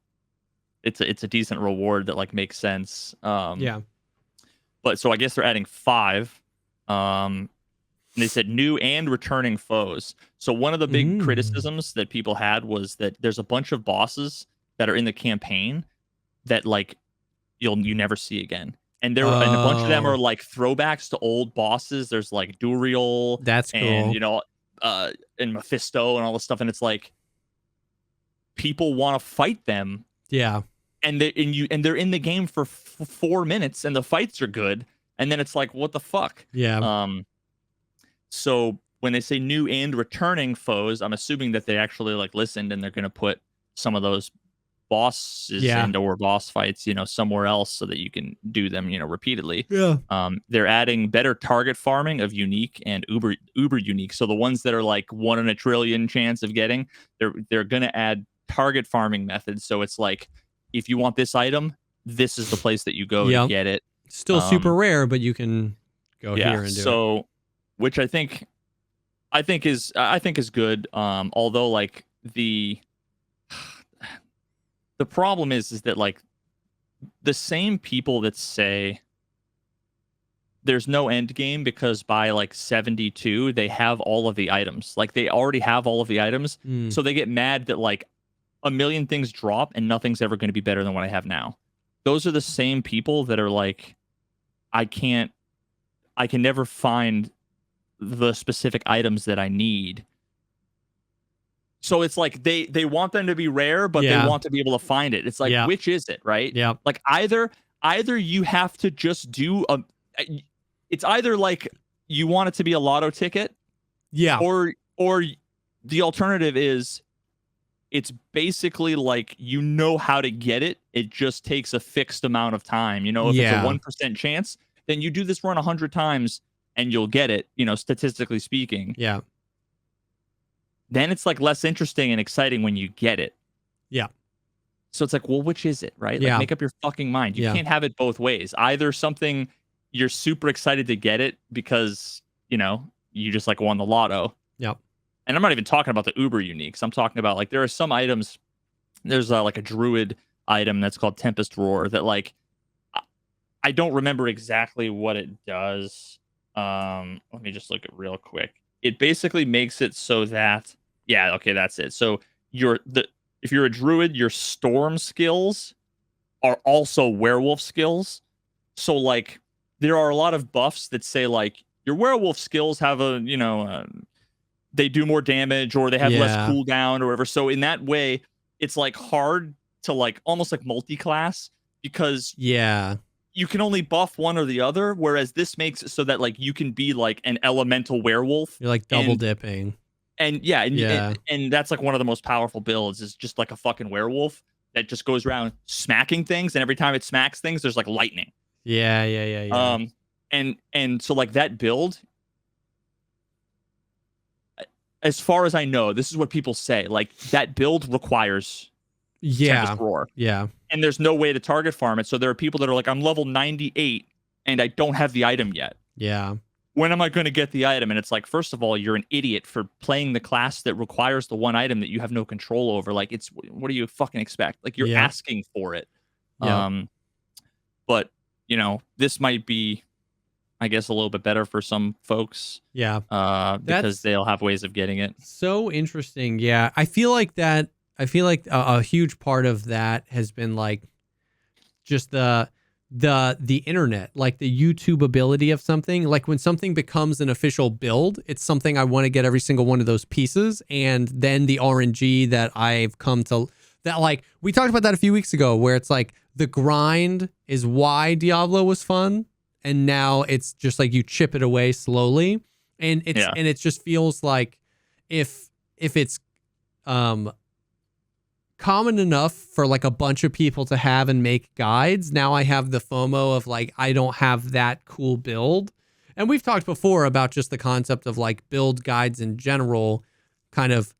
it's a decent reward that like makes sense. But so I guess they're adding 5. And they said new and returning foes. So one of the big criticisms that people had was that there's a bunch of bosses that are in the campaign that like you never see again. And and a bunch of them are like throwbacks to old bosses. There's like Duriel, that's cool, and you know, and Mephisto and all this stuff. And it's like people want to fight them. Yeah. And they're in the game for 4 minutes and the fights are good. And then it's like, what the fuck? Yeah. So when they say new and returning foes, I'm assuming that they actually like listened and they're going to put some of those bosses or boss fights, you know, somewhere else so that you can do them, you know, repeatedly. Yeah. They're adding better target farming of unique and uber unique. So the ones that are like 1 in a trillion chance of getting, they're going to add target farming methods. So it's like, if you want this item, this is the place that you go to get it. Still super rare, but you can go here and do it. So, which I think is good. Although like the problem is that like the same people that say there's no end game because by like 72 they have all of the items. Like they already have all of the items, so they get mad that like a million things drop and nothing's ever going to be better than what I have now. Those are the same people that are like, I can never find the specific items that I need. So it's like they want them to be rare, but they want to be able to find it. It's like, which is it, right? Yeah. Like either you have to just do it's either like you want it to be a lotto ticket, or the alternative is it's basically like you know how to get it. It just takes a fixed amount of time. You know, if it's a 1% chance, then you do this run 100 times and you'll get it, you know, statistically speaking. Yeah. Then it's like less interesting and exciting when you get it. Yeah. So it's like, well, which is it, right? Like make up your fucking mind. You can't have it both ways. Either something you're super excited to get it because, you know, you just like won the lotto. Yep. And I'm not even talking about the uber uniques. I'm talking about like there are some items. There's like a druid item that's called Tempest Roar that like I don't remember exactly what it does. Let me just look at real quick. It basically makes it so that okay, that's it. So if you're a druid, your storm skills are also werewolf skills. So like there are a lot of buffs that say like your werewolf skills have they do more damage or they have less cooldown or whatever. So in that way, it's like hard to like almost like multi-class because you can only buff one or the other, whereas this makes it so that like you can be like an elemental werewolf. You're like double dipping. And and that's like one of the most powerful builds is just like a fucking werewolf that just goes around smacking things, and every time it smacks things, there's like lightning. Yeah. And so like that build, as far as I know, this is what people say. Like that build requires Tempest Roar. Yeah. And there's no way to target farm it. So there are people that are like, I'm level 98 and I don't have the item yet. Yeah. When am I going to get the item? And it's like, first of all, you're an idiot for playing the class that requires the one item that you have no control over. Like, what do you fucking expect? Like, you're asking for it. Yeah. But, this might be, I guess, a little bit better for some folks. Yeah. Because they'll have ways of getting it. So interesting. Yeah. I feel like a huge part of that has been like just the internet, like the YouTube ability of something. Like when something becomes an official build, it's something I want to get every single one of those pieces. And then the RNG that I've come to that, like we talked about that a few weeks ago, where it's like the grind is why Diablo was fun. And now it's just like you chip it away slowly. And and it just feels like if it's common enough for like a bunch of people to have and make guides, now I have the FOMO of like I don't have that cool build. And we've talked before about just the concept of like build guides in general kind of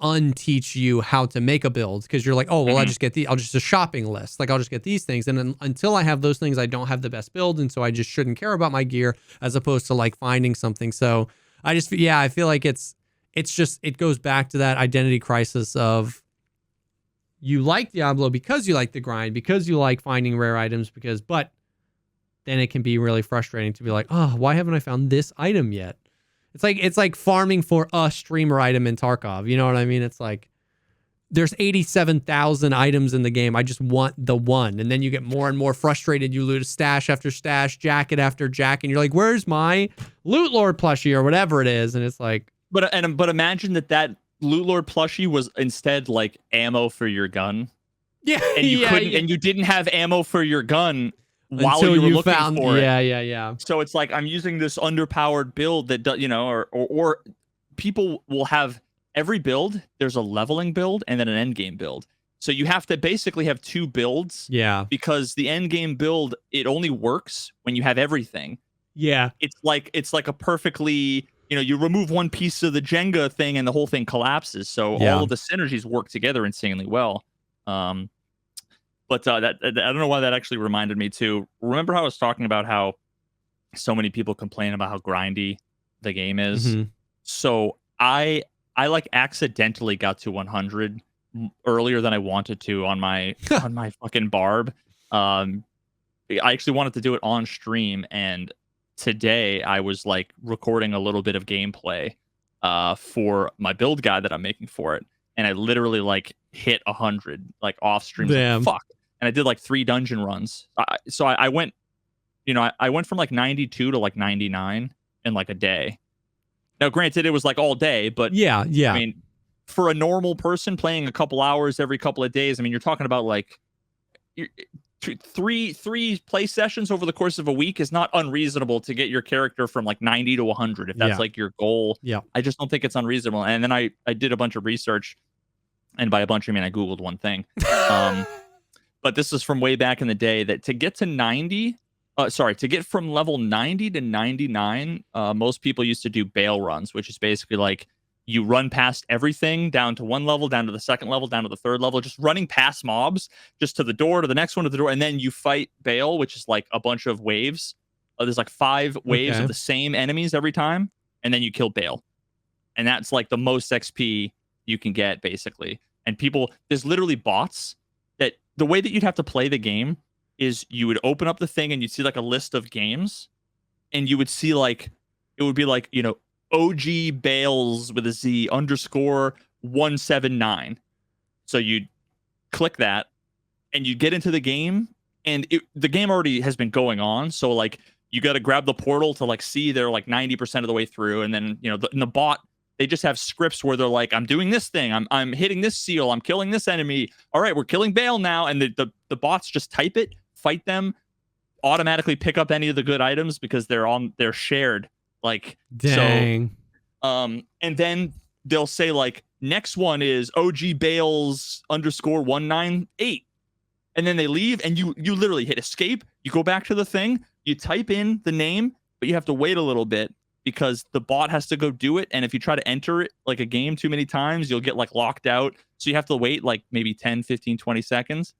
unteach you how to make a build, because you're like, oh well, I'll just a shopping list, like I'll just get these things, and then until I have those things I don't have the best build, and so I just shouldn't care about my gear, as opposed to like finding something. So I feel like it goes back to that identity crisis of you like Diablo because you like the grind, because you like finding rare items, but then it can be really frustrating to be like, oh, why haven't I found this item yet? It's like farming for a streamer item in Tarkov. You know what I mean? It's like there's 87,000 items in the game. I just want the one. And then you get more and more frustrated. You loot stash after stash, jacket after jacket, and you're like, where's my Loot Lord plushie or whatever it is? And it's like, but imagine that Loot Lord plushie was instead like ammo for your gun. Yeah. And you didn't have ammo for your gun while you were looking for it. Yeah. So it's like I'm using this underpowered build that or people will have every build. There's a leveling build and then an end game build. So you have to basically have two builds. Yeah. Because the end game build, it only works when you have everything. Yeah. It's like a perfectly, you remove one piece of the Jenga thing and the whole thing collapses. So all of the synergies work together insanely well. But I don't know why that actually reminded me too. Remember how I was talking about how so many people complain about how grindy the game is? Mm-hmm. So I like accidentally got to 100 earlier than I wanted to on my on my fucking barb. I actually wanted to do it on stream, and today I was like recording a little bit of gameplay for my build guide that I'm making for it, and I literally like hit 100 like off stream. Like, fuck. And I did like 3 dungeon runs. So I went, I went from like 92 to like 99 in like a day. Now, granted, it was like all day, but yeah. I mean, for a normal person playing a couple hours every couple of days, I mean, you're talking about like three play sessions over the course of a week is not unreasonable to get your character from like 90 to 100 if that's like your goal. Yeah, I just don't think it's unreasonable. And then I did a bunch of research, and by a bunch I mean I googled one thing. But this is from way back in the day that to get from level 90 to 99, most people used to do bail runs, which is basically like you run past everything down to one level, down to the second level, down to the third level, just running past mobs, just to the door, to the next one, to the door. And then you fight bail, which is like a bunch of waves. There's like 5 waves of the same enemies every time. And then you kill bail. And that's like the most XP you can get, basically. And there's literally bots that the way that you'd have to play the game is you would open up the thing and you'd see like a list of games, and you would see like it would be like, you know, OG Bales with a Z _ 179. So you'd click that and you get into the game, and the game already has been going on. So like you got to grab the portal to like see they're like 90% of the way through, and then you know in the bot they just have scripts where they're like, I'm doing this thing, I'm hitting this seal, I'm killing this enemy. All right, we're killing Bale now, and the bots just type it, fight them, automatically pick up any of the good items because they're shared. Like dang. So, and then they'll say like next one is OG Bales _ 198. And then they leave, and you literally hit escape. You go back to the thing, you type in the name, but you have to wait a little bit because the bot has to go do it. And if you try to enter it like a game too many times, you'll get like locked out. So you have to wait like maybe 10, 15, 20 seconds.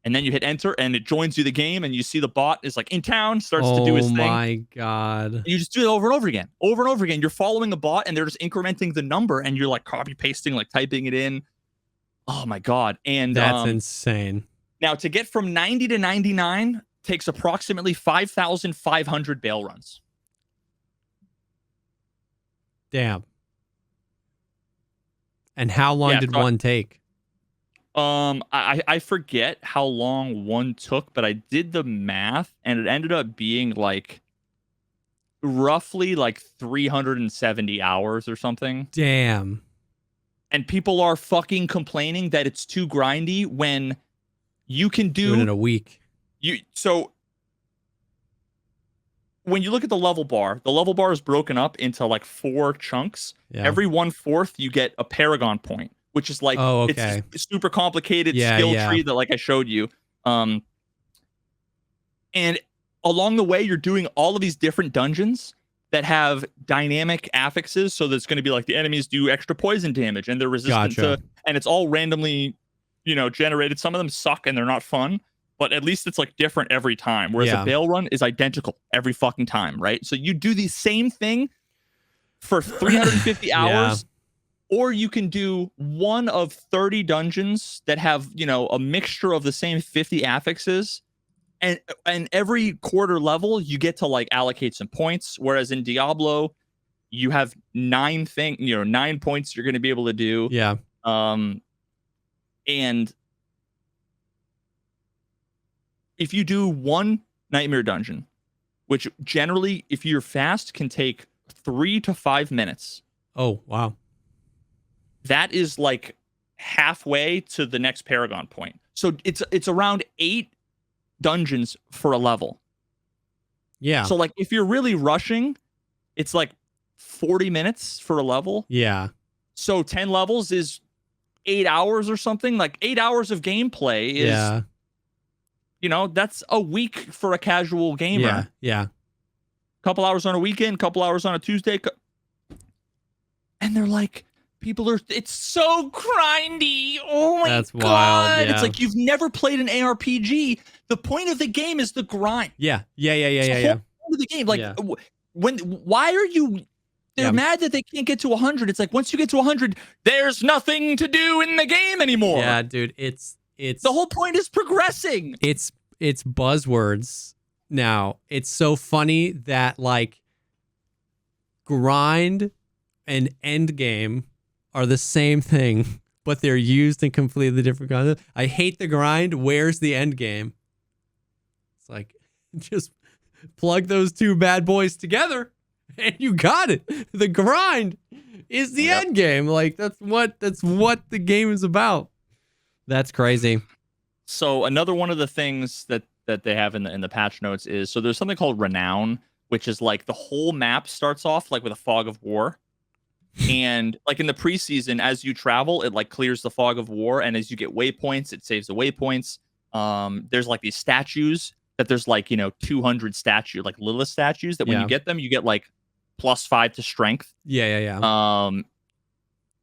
And then you hit enter, and it joins you the game, and you see the bot is like in town, starts to do his thing. Oh my God. And you just do it over and over again. Over and over again. You're following a bot, and they're just incrementing the number, and you're like copy pasting, like typing it in. Oh my God. And that's insane. Now, to get from 90 to 99 takes approximately 5,500 Bale runs. Damn. And how long did one take? I forget how long one took, but I did the math, and it ended up being like roughly like 370 hours or something. Damn. And people are fucking complaining that it's too grindy when you can do it in a week. So when you look at the level bar is broken up into like 4 chunks. Yeah. Every 1/4 you get a Paragon point, which is like it's a super complicated skill tree that like I showed you. And along the way, you're doing all of these different dungeons that have dynamic affixes. So there's going to be like the enemies do extra poison damage, and they're resistant to, and it's all randomly, you know, generated. Some of them suck and they're not fun, but at least it's like different every time. Whereas a Bale run is identical every fucking time, right? So you do the same thing for 350 hours, or you can do one of 30 dungeons that have, you know, a mixture of the same 50 affixes. And every quarter level, you get to like allocate some points. Whereas in Diablo, you have 9 points you're going to be able to do. Yeah. And if you do one nightmare dungeon, which generally, if you're fast, can take 3 to 5 minutes. Oh, wow. That is like halfway to the next Paragon point. So it's around 8 dungeons for a level. Yeah. So like if you're really rushing, it's like 40 minutes for a level. Yeah. So 10 levels is 8 hours or something. Like 8 hours of gameplay is, you know, that's a week for a casual gamer. Yeah. Yeah. Couple hours on a weekend, couple hours on a Tuesday. And they're like, it's so grindy. Oh my That's God. Wild. Yeah. It's like you've never played an ARPG. The point of the game is the grind. Yeah. Yeah. Point of the game. Like why are you they're mad that they can't get to 100? It's like once you get to 100, there's nothing to do in the game anymore. Yeah, dude, it's the whole point is progressing. It's buzzwords now. It's so funny that like grind and end game are the same thing, but they're used in completely different content. I hate the grind. Where's the end game? It's like just plug those two bad boys together and you got it. The grind is the end game. Like that's what the game is about. That's crazy. So another one of the things that they have in the patch notes is, so there's something called Renown, which is like the whole map starts off like with a fog of war. And like in the preseason, as you travel, it like clears the fog of war. And as you get waypoints, it saves the waypoints. There's like these statues that there's like, 200 like Lilith statues that when you get them, you get like +5 to strength. Yeah.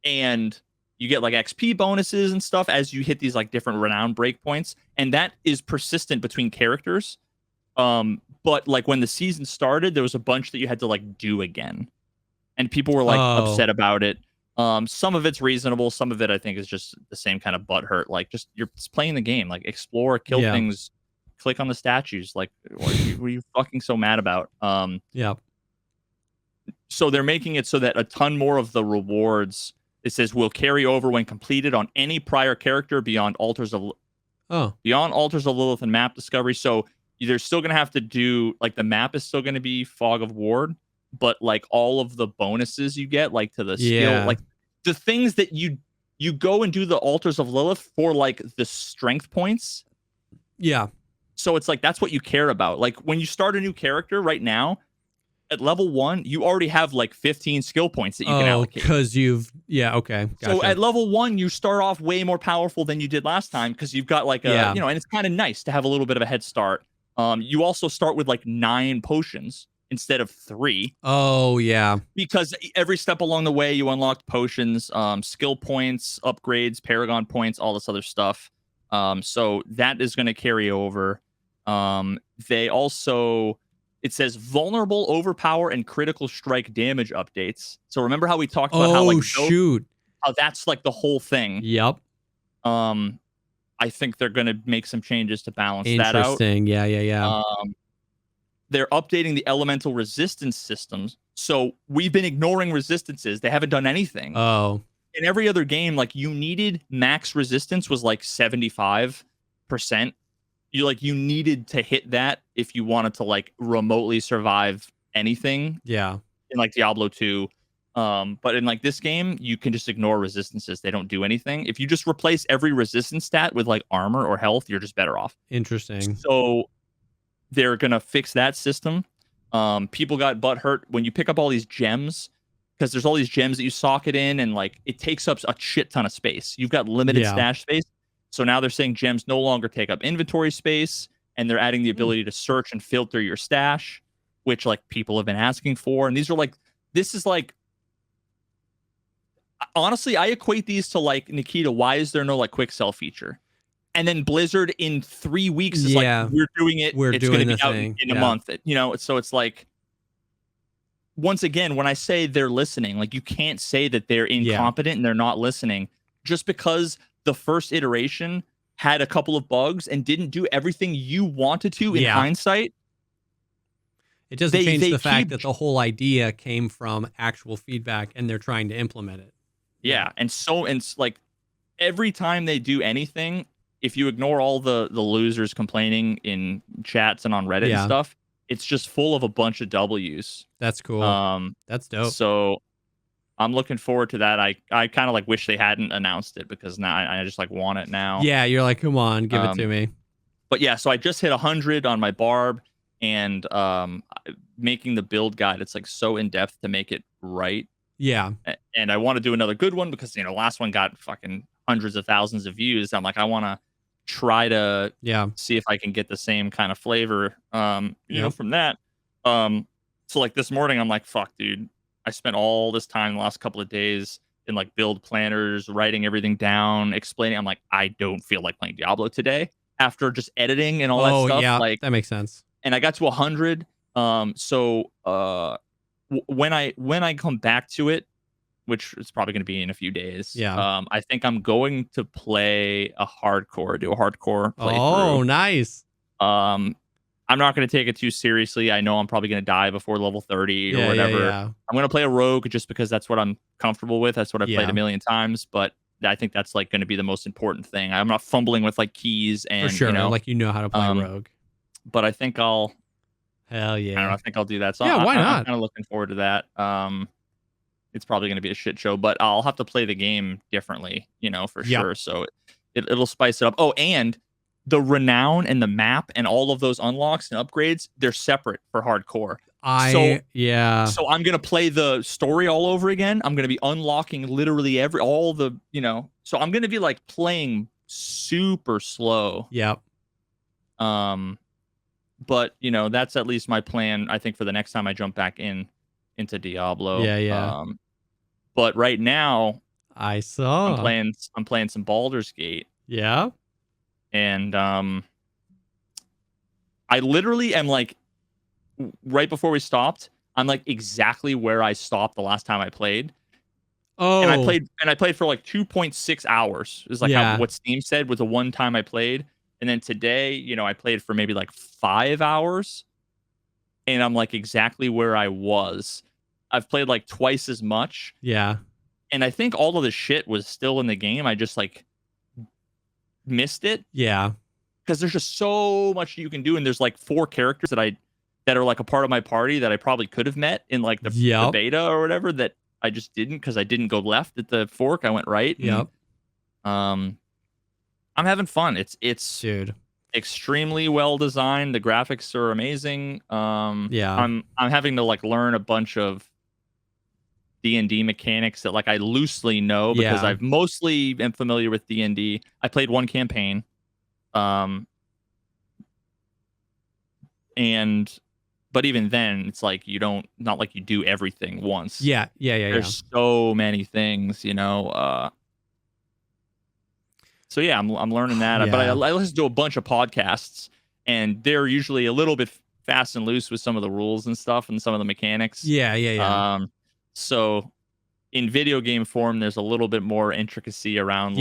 And you get like XP bonuses and stuff as you hit these like different renown breakpoints. And that is persistent between characters. But like when the season started, there was a bunch that you had to like do again. And people were like upset about it. Some of it's reasonable. Some of it I think is just the same kind of butthurt. Like you're just playing the game, like explore, kill things, click on the statues. Like, what are you fucking so mad about? Yeah. So they're making it so that a ton more of the rewards, it says, will carry over when completed on any prior character beyond Altars of Lilith and map discovery. So they're still going to have to do, like, the map is still going to be Fog of War, but like all of the bonuses you get, like to the skill, like the things that you go and do the Altars of Lilith for, like the strength points. Yeah. So it's like, that's what you care about. Like when you start a new character right now, at level 1, you already have like 15 skill points that you can allocate. Because okay. Gotcha. So at level 1, you start off way more powerful than you did last time because you've got like and it's kind of nice to have a little bit of a head start. You also start with like 9 potions instead of 3. Oh, yeah. Because every step along the way, you unlocked potions, skill points, upgrades, Paragon points, all this other stuff. So that is going to carry over. They also... It says vulnerable, overpower, and critical strike damage updates. So remember how we talked about how like how that's like the whole thing. Yep. I think they're gonna make some changes to balance that out. Interesting. Yeah. They're updating the elemental resistance systems. So we've been ignoring resistances. They haven't done anything. Oh. In every other game, like you needed max resistance was like 75%. You needed to hit that if you wanted to like remotely survive anything. Yeah. In like Diablo 2. But in like this game, you can just ignore resistances. They don't do anything. If you just replace every resistance stat with like armor or health, you're just better off. Interesting. So they're gonna fix that system. People got butthurt when you pick up all these gems, because there's all these gems that you socket in, and like it takes up a shit ton of space. You've got limited stash space. So now they're saying gems no longer take up inventory space, and they're adding the ability to search and filter your stash, which like people have been asking for. And these are like, this is like, honestly, I equate these to like, Nikita, why is there no like quick sell feature? And then Blizzard in 3 weeks is like, we're doing it. It's going to be out in a month. So it's like, once again, when I say they're listening, like you can't say that they're incompetent and they're not listening just because the first iteration had a couple of bugs and didn't do everything you wanted to in hindsight. It doesn't change the fact that the whole idea came from actual feedback and they're trying to implement it. Yeah. And like every time they do anything, if you ignore all the losers complaining in chats and on Reddit and stuff, it's just full of a bunch of W's. That's cool. That's dope. So I'm looking forward to that. I kind of like wish they hadn't announced it because now I just like want it now. Yeah, you're like, come on, give it to me. But yeah, so I just hit 100 on my barb, and making the build guide, it's like so in depth to make it right. Yeah. And I want to do another good one because last one got fucking hundreds of thousands of views. I'm like, I want to try to see if I can get the same kind of flavor from that. So like this morning I'm like, fuck, dude. I spent all this time the last couple of days in like build planners, writing everything down, explaining. I'm like, I don't feel like playing Diablo today after just editing and all that stuff. Yeah, like that makes sense. And I got to 100. When I come back to it, which is probably going to be in a few days. Yeah. I think I'm going to play do a hardcore playthrough. Oh, nice. I'm not going to take it too seriously. I know I'm probably going to die before level 30 or whatever. Yeah. I'm going to play a rogue just because that's what I'm comfortable with. That's what I've played a million times. But I think that's like going to be the most important thing. I'm not fumbling with like keys and for sure. Like how to play rogue. But I think I'll. Hell yeah. I don't know. I think I'll do that. So why not? I'm kind of looking forward to that. It's probably going to be a shit show, but I'll have to play the game differently, for sure. So it'll spice it up. Oh, and the renown and the map and all of those unlocks and upgrades, they're separate for hardcore. So I'm going to play the story all over again. I'm going to be unlocking literally so I'm going to be like playing super slow. Yep. But that's at least my plan, I think, for the next time I jump back into Diablo. Yeah. But right now, I'm playing some Baldur's Gate. Yeah. And I literally am like, right before we stopped, I'm like exactly where I stopped the last time I played. Oh. And I played for like 2.6 hours. Is like what Steam said was the one time I played. And then today, you know, I played for maybe like 5 hours, and I'm like exactly where I was. I've played like twice as much. Yeah. And I think all of the shit was still in the game. I just like missed it. Yeah. Because there's just so much you can do, and there's like 4 characters that are like a part of my party that I probably could have met in like the beta or whatever, that I just didn't, because I didn't go left at the fork. I went right. Yep. And, I'm having fun. It's dude, extremely well designed. The graphics are amazing. Yeah. I'm having to like learn a bunch of D&D mechanics that like I loosely know, because I've mostly am familiar with D&D. I played one campaign. But even then, it's like not like you do everything once. Yeah. There's so many things, you know. So yeah, I'm learning that. But I listen to a bunch of podcasts, and they're usually a little bit fast and loose with some of the rules and stuff and some of the mechanics. Yeah. So in video game form, there's a little bit more intricacy around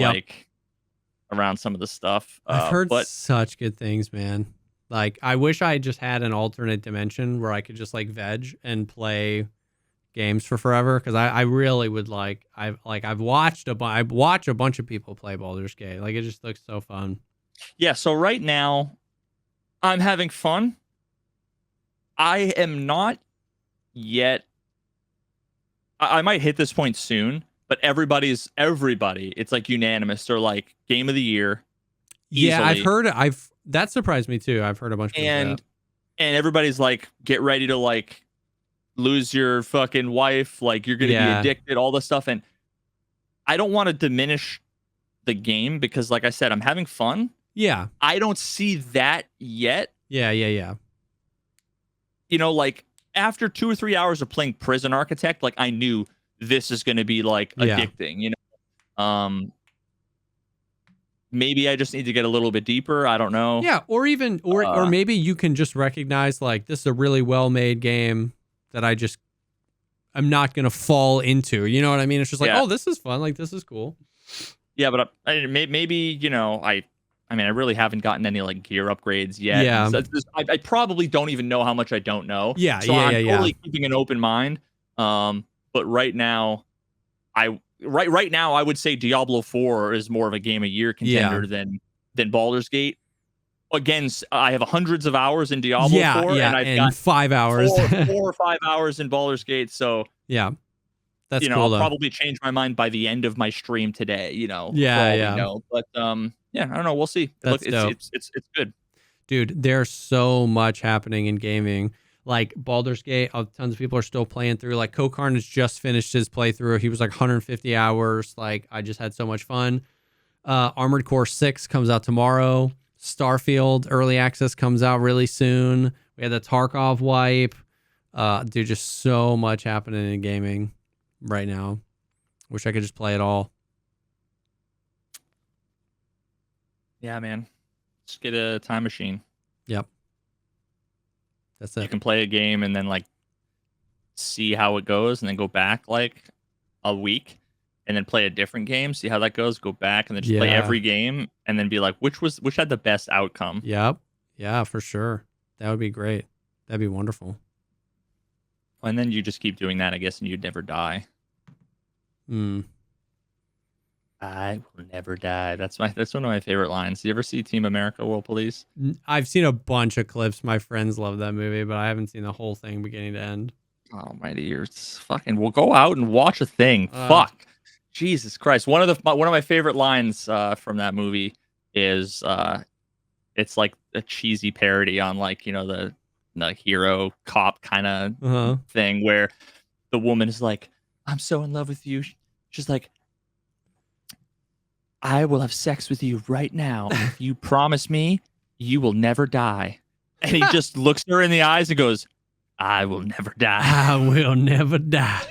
around some of the stuff. I've heard such good things, man. Like, I wish I just had an alternate dimension where I could just like veg and play games for forever, because I really would like. I've watched a bunch of people play Baldur's Gate. Like, it just looks so fun. Yeah. So right now, I'm having fun. I am not yet. I might hit this point soon, but everybody. It's like unanimous. They're like game of the year. Yeah, easily. I've heard. That surprised me too. I've heard a bunch of people say that. And everybody's like, get ready to like lose your fucking wife. Like, you're gonna be addicted. All this stuff, and I don't want to diminish the game, because, like I said, I'm having fun. Yeah, I don't see that yet. Yeah. You know, like after 2 or 3 hours of playing Prison Architect, like I knew this is going to be like addicting. You know, maybe I just need to get a little bit deeper. I don't know. Yeah, or even or maybe you can just recognize like this is a really well made game that I'm not gonna fall into. You know what I mean? It's just like, oh, this is fun. Like, this is cool. Yeah, but maybe, you know, I mean, I really haven't gotten any like gear upgrades yet. Yeah. So I probably don't even know how much I don't know. Yeah. So I'm totally keeping an open mind. But right now, right now, I would say Diablo IV is more of a game of year contender than Baldur's Gate. Again, I have hundreds of hours in Diablo 4, and I've got 5 hours, 4 or 5 hours in Baldur's Gate. So that's cool. I'll probably change my mind by the end of my stream today. You know, But I don't know. We'll see. It's good, dude. There's so much happening in gaming. Like Baldur's Gate, tons of people are still playing through. Like Kokarn has just finished his playthrough. He was like 150 hours. Like, I just had so much fun. Armored Core 6 comes out tomorrow. Starfield early access comes out really soon. We had the Tarkov wipe. Dude, just so much happening in gaming right now. Wish I could just play it all. Yeah, man. Just get a time machine. Yep. That's it. You can play a game and then like see how it goes, and then go back like a week and then play a different game, see how that goes, go back and then just play every game and then be like, which had the best outcome. Yep. Yeah, for sure. That would be great. That'd be wonderful. And then you just keep doing that, I guess, and you'd never die. I will never die. That's one of my favorite lines. Do you ever see Team America World Police? I've seen a bunch of clips. My friends love that movie, but I haven't seen the whole thing beginning to end. Oh, my ears. Fucking, we'll go out and watch a thing. Fuck. Jesus Christ. One of my favorite lines from that movie is it's like a cheesy parody on like, you know, the hero cop kind of thing, where the woman is like, I'm so in love with you. She's like, I will have sex with you right now if you promise me you will never die. And he just looks her in the eyes and goes, I will never die. I will never die.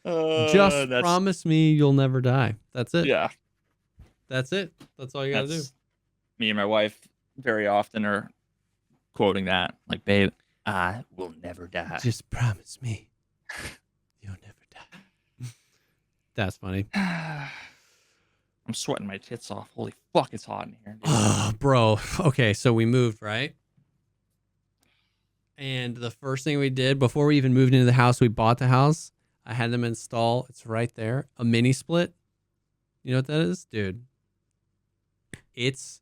Just promise me you'll never die. That's it. Yeah. That's it. That's all you gotta do. Me and my wife very often are quoting that. Like, babe, I will never die. Just promise me you'll never die. That's funny. I'm sweating my tits off. Holy fuck, it's hot in here. Bro. Okay, so we moved, right? And the first thing we did before we even moved into the house, we bought the house. I had them install. It's right there. A mini split. You know what that is, dude? It's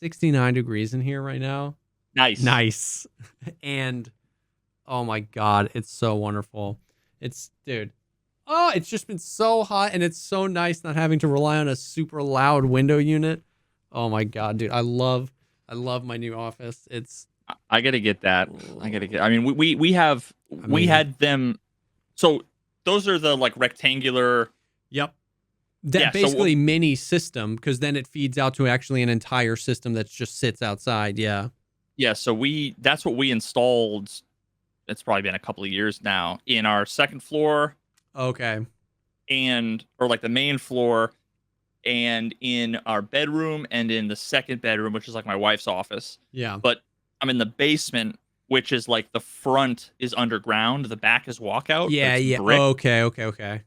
69 degrees in here right now. Nice. And oh my God, it's so wonderful. Dude. Oh, it's just been so hot, and it's so nice not having to rely on a super loud window unit. Oh my God, dude. I love my new office. I gotta get that. I mean, we had them. So those are the like rectangular. Yep. That basically mini system, because then it feeds out to actually an entire system that just sits outside. Yeah. Yeah. So that's what we installed. It's probably been a couple of years now in our second floor. Okay. Or like the main floor, and in our bedroom, and in the second bedroom, which is like my wife's office. Yeah. But I'm in the basement, which is like the front is underground, the back is walkout. Yeah. Brick. Okay.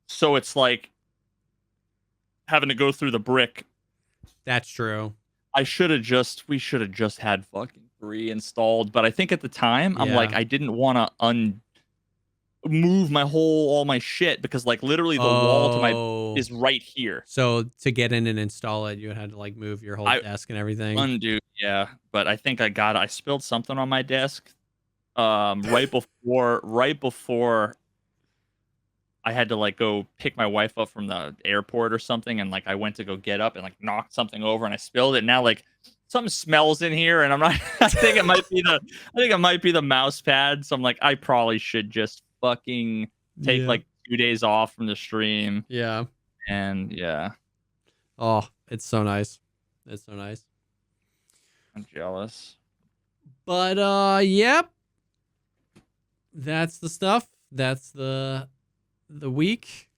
So it's like having to go through the brick. That's true. We should have just had fucking 3 installed, but I think at the time I'm like, I didn't want to move all my shit, because like literally the wall to my is right here. So to get in and install it, you had to like move your whole desk and everything. Undo, yeah. But I think I spilled something on my desk right before I had to like go pick my wife up from the airport or something, and like I went to go get up and like knocked something over and I spilled it. Now like something smells in here, and I'm not. I think it might be the mouse pad. So I'm like, I probably should just fucking take like 2 days off from the stream. Yeah. And yeah. Oh, it's so nice. I'm jealous. But yep. That's the stuff. That's the week.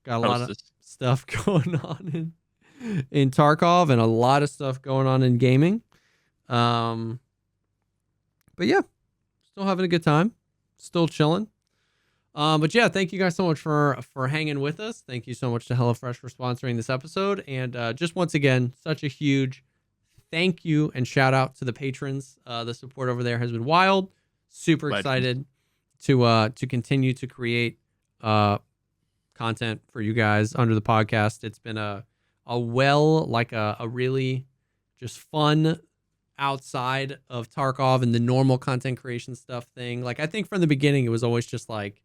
Got a lot of stuff going on in Tarkov, and a lot of stuff going on in gaming. But yeah, still having a good time. Still chilling. But yeah, thank you guys so much for hanging with us. Thank you so much to HelloFresh for sponsoring this episode. And just once again, such a huge thank you and shout out to the patrons. The support over there has been wild. Super excited to continue to create content for you guys under the podcast. It's been a really just fun outside of Tarkov and the normal content creation stuff thing. Like, I think from the beginning it was always just like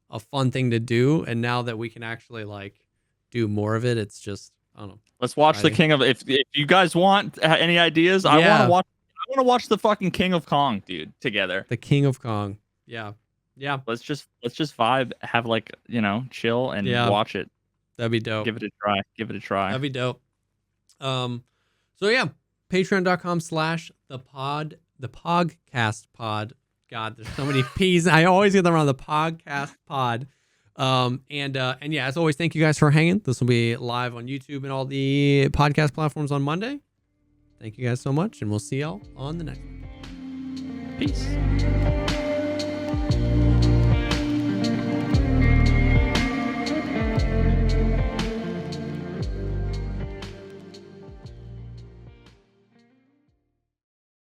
a fun thing to do, and now that we can actually like do more of it, it's just, I don't know. Let's watch the King of. If you guys want any ideas, I want to watch the fucking King of Kong, dude, together. The King of Kong. Yeah. Let's just vibe, have like, chill and watch it. That'd be dope. Give it a try. That'd be dope. So yeah, patreon.com/the Pogcast pod. God, there's so many P's. I always get them wrong. The Pogcast pod. And yeah, as always, thank you guys for hanging. This will be live on YouTube and all the podcast platforms on Monday. Thank you guys so much, and we'll see y'all on the next one. Peace.